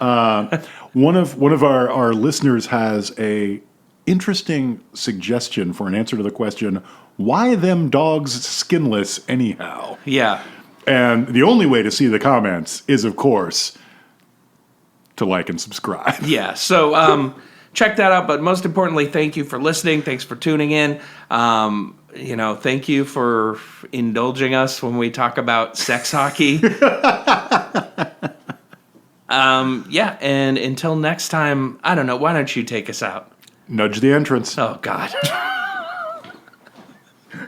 One of our listeners has a interesting suggestion for an answer to the question, why them dogs skinless anyhow? Yeah. And the only way to see the comments is, of course, to like and subscribe. Yeah. So check that out. But most importantly, thank you for listening. Thanks for tuning in. Thank you for indulging us when we talk about sex hockey. And until next time, I don't know, why don't you take us out? Nudge the entrance. Oh, God.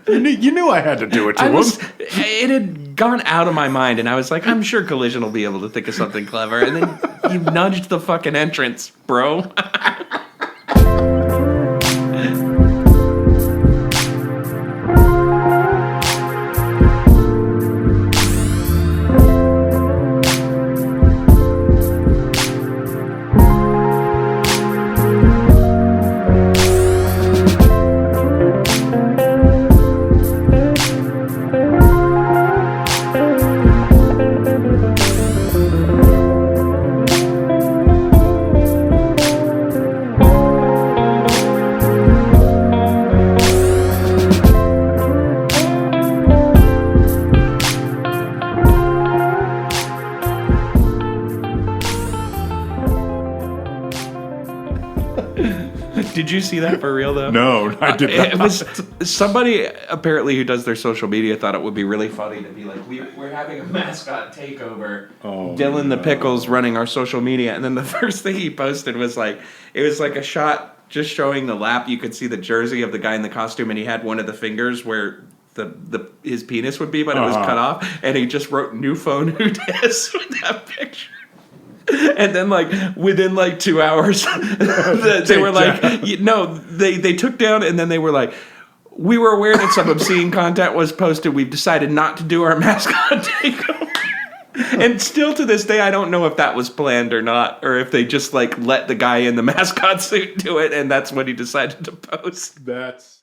You knew I had to do it to him. It had gone out of my mind, and I was like, I'm sure Collision will be able to think of something clever. And then you nudged the fucking entrance, bro. Did you see that for real, though? No, I did not. It was somebody, apparently, who does their social media thought it would be really funny to be like, we're having a mascot takeover. Oh, Dylan the Pickles running our social media. And then the first thing he posted was like, it was like a shot just showing the lap. You could see the jersey of the guy in the costume, and he had one of the fingers where his penis would be, but it was cut off, and he just wrote "new phone, who dis" with that picture. And then, like, within like 2 hours, they were like, no, they took down, and then they were like, we were aware that some obscene content was posted. We've decided not to do our mascot takeover. And still to this day, I don't know if that was planned or not, or if they just like let the guy in the mascot suit do it, and that's what he decided to post. That's